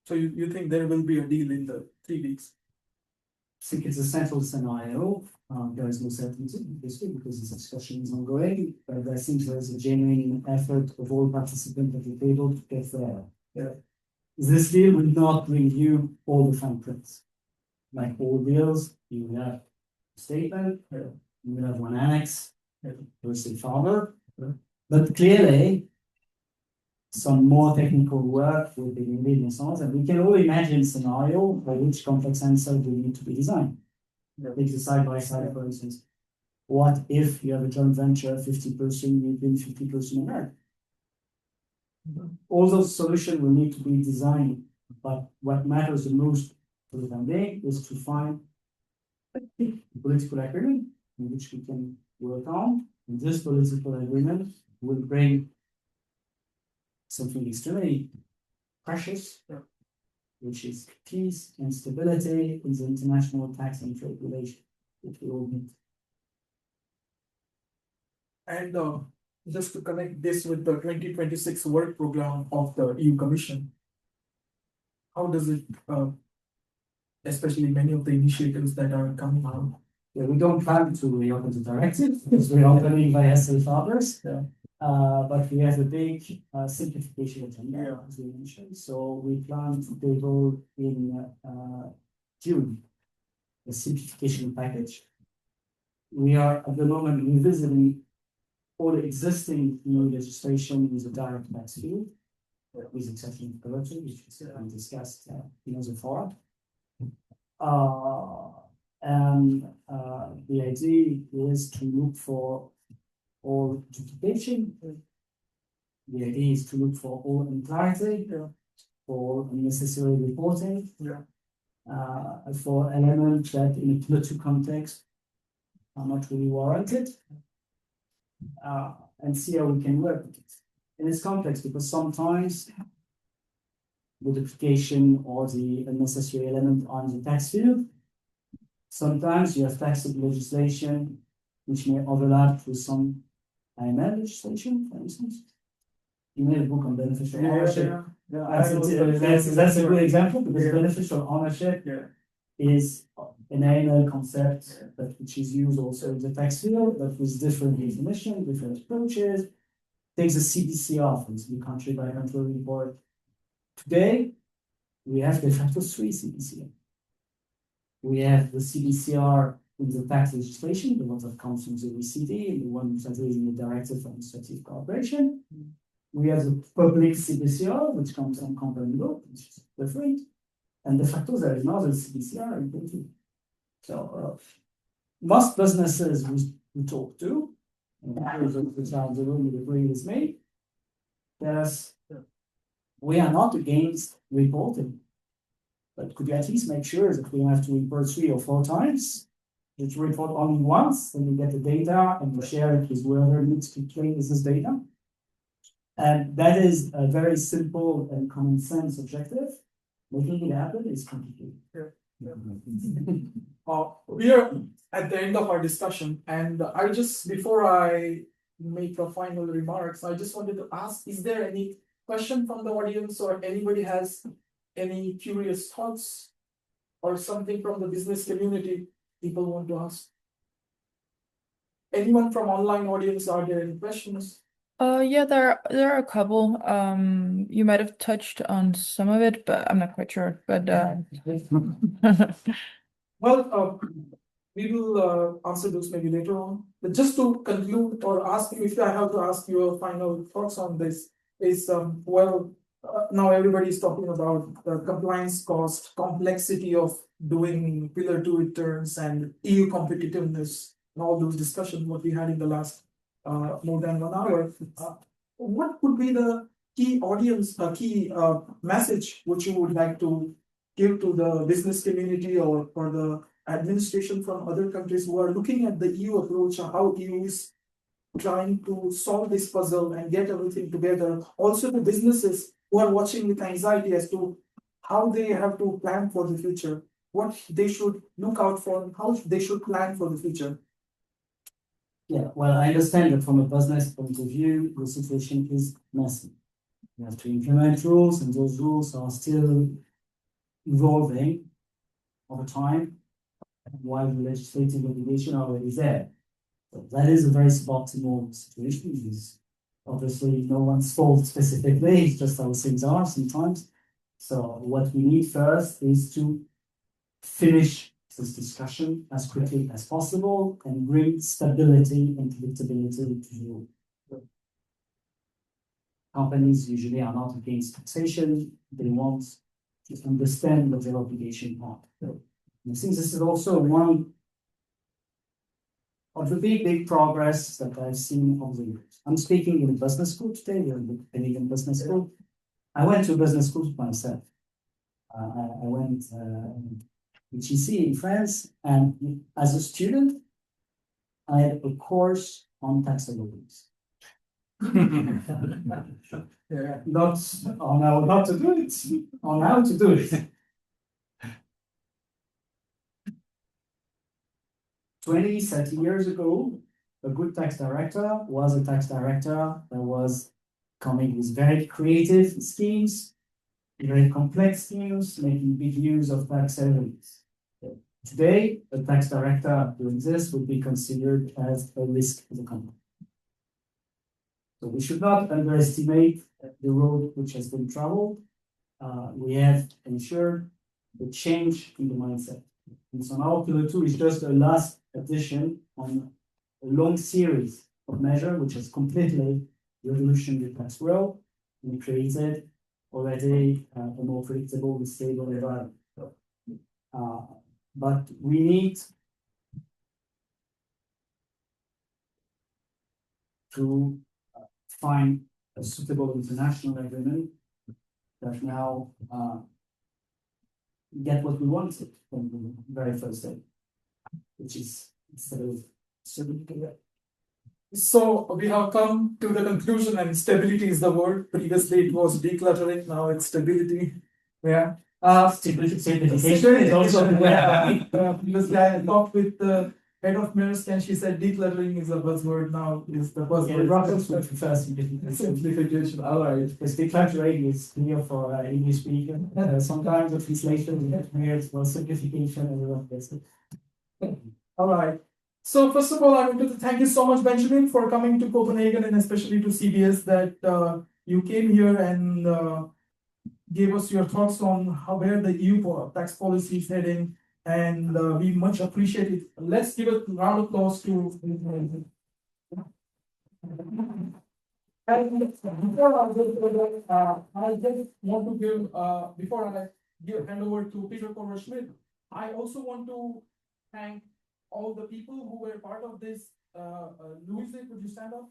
So you think there will be a deal in the 3 weeks? I think it's a central scenario. There is no certainty, obviously, because this discussion is ongoing, but I think there is a genuine effort of all participants at the table to get there. This deal will not bring you all the fine prints. Like all deals, you will have a statement, you will have one annex, first and father, but clearly some more technical work will be needed and so on, and we can all imagine a scenario for which complex answer will need to be designed. Take the side by side, for instance. What if you have a joint venture, 50% European, 50% American? All those solutions will need to be designed, but what matters the most for the time being is to find a political agreement in which we can work on, and this political agreement will bring something extremely precious, which is peace and stability in the international tax and trade relations, which we all need. And just to connect this with the 2026 work program of the EU Commission, how does it, especially many of the initiatives that are coming out? Yeah, we don't plan to reopen the directive because we're opening via safe harbors. But we have a big simplification agenda, as we mentioned. So we plan to table in June a simplification package. We are at the moment revisiting all the existing new legislation is a direct tax field, with exception of Pillar 2, which is discussed so far. The idea is to look for all duplication. The idea is to look for all unclarity, for unnecessary reporting, for elements that in a Pillar 2 context are not really warranted, and see how we can work with it. And it's complex because sometimes the duplication or the unnecessary element on the tax field. Sometimes you have tax legislation which may overlap with some AML legislation, for instance. You made a book on beneficial ownership. That's a good example because beneficial ownership is an AML concept which is used also in the tax field, but with different definition, different approaches. Takes the CBCR, for instance, country by country report. Today, we have de facto 3 CBCR. We have the CBCR in the tax legislation, the one that comes from the OECD, and the one that is in the Directive for Administrative Cooperation. We have the public CBCR, which comes from company law, which is different. And de facto, there is another CBCR in Turkey. So, most businesses we talk to, which are the room with the previous made, we are not against reporting. But could you at least make sure that we have to report 3 or 4 times? That you report only once, then you get the data and you share it with whoever needs to play with this data. And that is a very simple and common sense objective. Making it happen is complicated. We are at the end of our discussion, and I just, before I make the final remarks, I just wanted to ask, is there any question from the audience or anybody has any curious thoughts or something from the business community people want to ask? Anyone from online audience, are there any questions? Yeah, there are a couple. You might have touched on some of it, but I'm not quite sure. But Well, we will answer those maybe later on. But just to conclude or ask you, if I have to ask your final thoughts on this, is now everybody is talking about the compliance cost, complexity of doing Pillar 2 returns and EU competitiveness, and all those discussions what we had in the last more than 1 hour. What would be the key audience, key message which you would like to give to the business community or for the administration from other countries who are looking at the EU approach, how EU is trying to solve this puzzle and get everything together? Also the businesses who are watching with anxiety as to how they have to plan for the future, what they should look out for, how they should plan for the future. Yeah, well, I understand that from a business point of view, the situation is messy. You have to implement rules, and those rules are still evolving over time, while the legislative obligation are already there. So that is a very suboptimal situation. It is obviously no one's fault specifically, it's just how things are sometimes. So what we need first is to finish this discussion as quickly as possible and bring stability and predictability to you. Companies usually are not against taxation, they want to understand what their obligation are. I think this is also one of the big progress that I've seen over the years. I'm speaking in a business school today, we're in the Copenhagen Business School. I went to a business school myself. I went ECFIN in France, and as a student, I had a course on tax avoidance. Not on how not to do it, on how to do it. 20, 30 years ago, a good tax director was a tax director that was coming with very creative schemes, very complex schemes, making big use of tax elements. Today, a tax director doing this would be considered as a risk to the company. So we should not underestimate the road which has been traveled. We have ensured the change in the mindset. And so now Pillar 2 is just a last addition on a long series of measure, which is completely revolutionary tax world. We created already a more predictable and stable environment. But we need to find a suitable international agreement that now get what we wanted from the very first day, which is stability. So we have come to the conclusion, and stability is the word. Previously it was decluttering, now it's stability. Yeah. Simplification is also Previously I talked with the head of Maersk and she said decluttering is a buzzword, now is the buzzword. Brussels would prefer simplification. Simplification, all right. Because decluttering is clear for English speaker. Sometimes the translation gets weird, for simplification and everyone gets it. All right. So first of all, I want to thank you so much, Benjamin, for coming to Copenhagen and especially to CBS that you came here and gave us your thoughts on where the EU tax policy is heading, and we much appreciate it. Let's give a round of applause to. And before I go further, I just want to give before I hand over to Peter Schmidt, I also want to thank all the people who were part of this. Louise, could you stand up?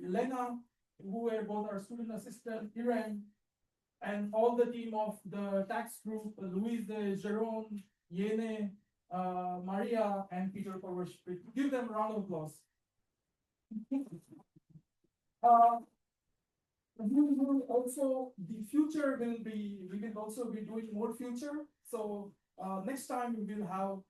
Lena, who were both our student assistant, Iran, and all the team of the tax group, Louise, Jerome, Yene, Maria, and Peter Korvash. Give them a round of applause. We will also, the future will be, we will also be doing more future. So next time we will have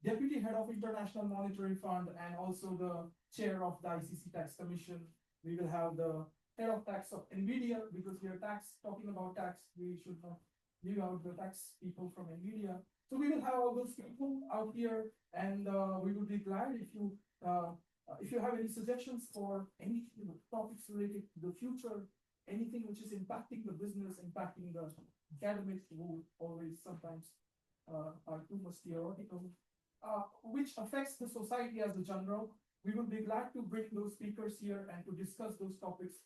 Deputy Head of International Monetary Fund and also the Chair of the ICC Tax Commission. We will have the Head of Tax of NVIDIA, because we are talking about tax, we should not leave out the tax people from NVIDIA. So we will have all those people out here, and we will be glad if you have any suggestions for any topics related to the future, anything which is impacting the business, impacting the academics who always sometimes are too much theoretical, which affects the society as a general. We will be glad to bring those speakers here and to discuss those topics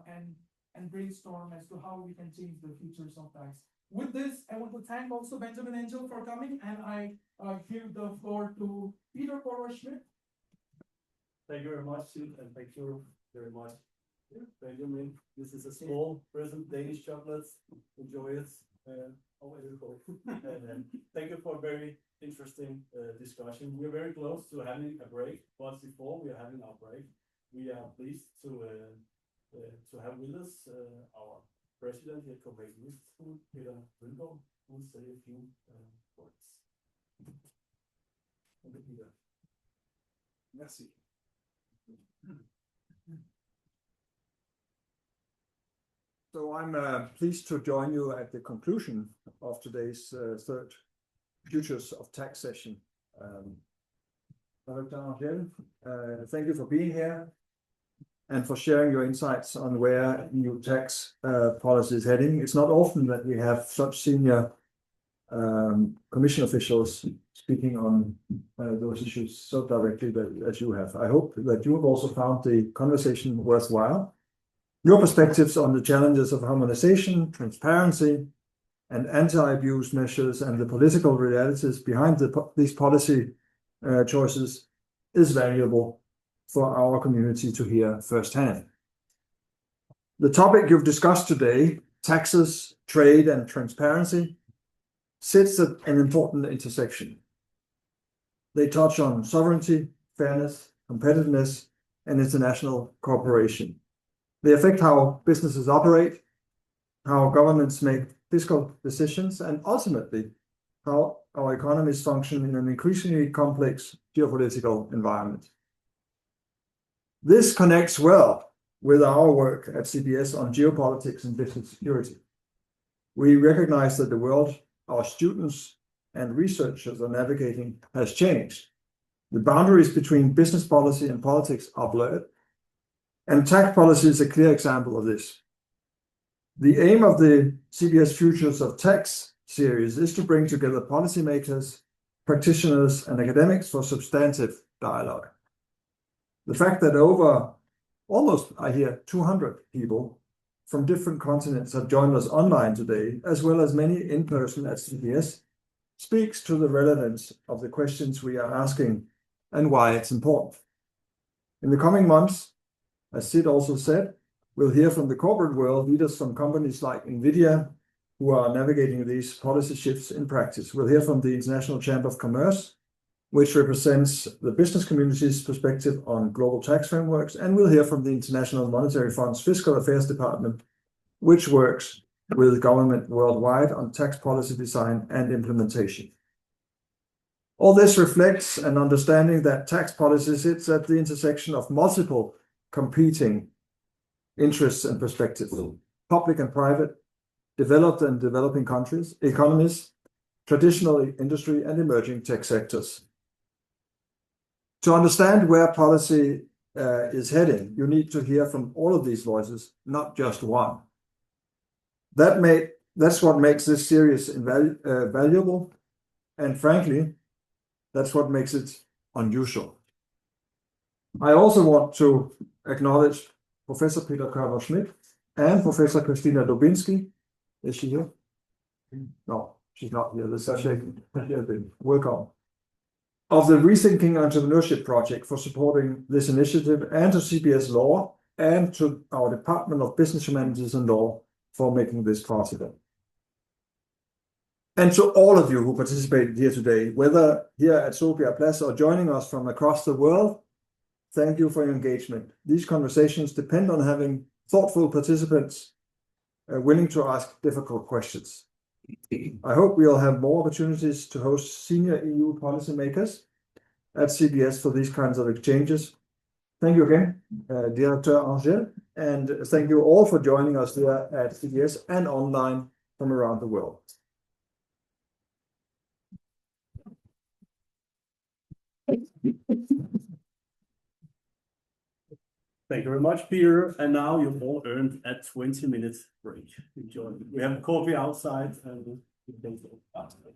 and brainstorm as to how we can change the futures of tax. With this, I want to thank also Benjamin Angel for coming, and I give the floor to Peter Schmidt. Thank you very much, Sid, and thank you very much, Benjamin. This is a small present Danish chocolates. Enjoy it. Thank you for a very interesting discussion. We are very close to having a break, but before we are having our break, we are pleased to have with us our president here at Copenhagen Business School, Peter Schmidt, who will say a few words. Peter. Merci. So I'm pleased to join you at the conclusion of today's third Futures of Tax session. Thank you for being here and for sharing your insights on where EU tax policy is heading. It's not often that we have such senior commission officials speaking on those issues so directly as you have. I hope that you have also found the conversation worthwhile. Your perspectives on the challenges of harmonization, transparency, and anti-abuse measures and the political realities behind these policy choices is valuable for our community to hear firsthand. The topic you've discussed today, taxes, trade, and transparency, sits at an important intersection. They touch on sovereignty, fairness, competitiveness, and international cooperation. They affect how businesses operate, how governments make fiscal decisions, and ultimately how our economies function in an increasingly complex geopolitical environment. This connects well with our work at CBS on geopolitics and business security. We recognize that the world our students and researchers are navigating has changed. The boundaries between business policy and politics are blurred, and tax policy is a clear example of this. The aim of the CBS Futures of Tax series is to bring together policymakers, practitioners, and academics for substantive dialogue. The fact that over almost, I hear, 200 people from different continents have joined us online today, as well as many in person at CBS, speaks to the relevance of the questions we are asking and why it's important. In the coming months, as Sid also said, we'll hear from the corporate world, leaders from companies like NVIDIA, who are navigating these policy shifts in practice. We'll hear from the International Chamber of Commerce, which represents the business community's perspective on global tax frameworks, and we'll hear from the International Monetary Fund's Fiscal Affairs Department, which works with government worldwide on tax policy design and implementation. All this reflects an understanding that tax policy sits at the intersection of multiple competing interests and perspectives, public and private, developed and developing countries, economies, traditional industry, and emerging tech sectors. To understand where policy is heading, you need to hear from all of these voices, not just one. That's what makes this series valuable, and frankly, that's what makes it unusual. I also want to acknowledge Professor Peter Körber-Schmidt and Professor Christina Dubinsky. Is she here? No, she's not here. Let's shake. Welcome. Of the Rethinking Entrepreneurship Project for supporting this initiative, and to CBS Law and to our Department of Business Humanities and Law for making this possible. And to all of you who participated here today, whether here at Sofia Plaza or joining us from across the world, thank you for your engagement. These conversations depend on having thoughtful participants willing to ask difficult questions. I hope we'll have more opportunities to host senior EU policymakers at CBS for these kinds of exchanges. Thank you again, Director Angel, and thank you all for joining us here at CBS and online from around the world. Thank you very much, Peter. And now you've all earned a 20-minute break. Enjoy. We have coffee outside and you can go outside.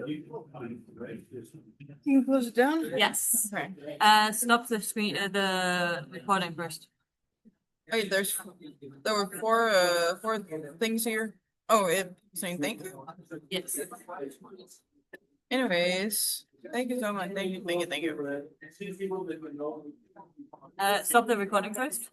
You can close it down? Yes. Okay. Stop the screen, the recording first. Wait, there were four things here. Oh, it saying thank you. Yes. Anyways, thank you so much. Thank you. Stop the recording first.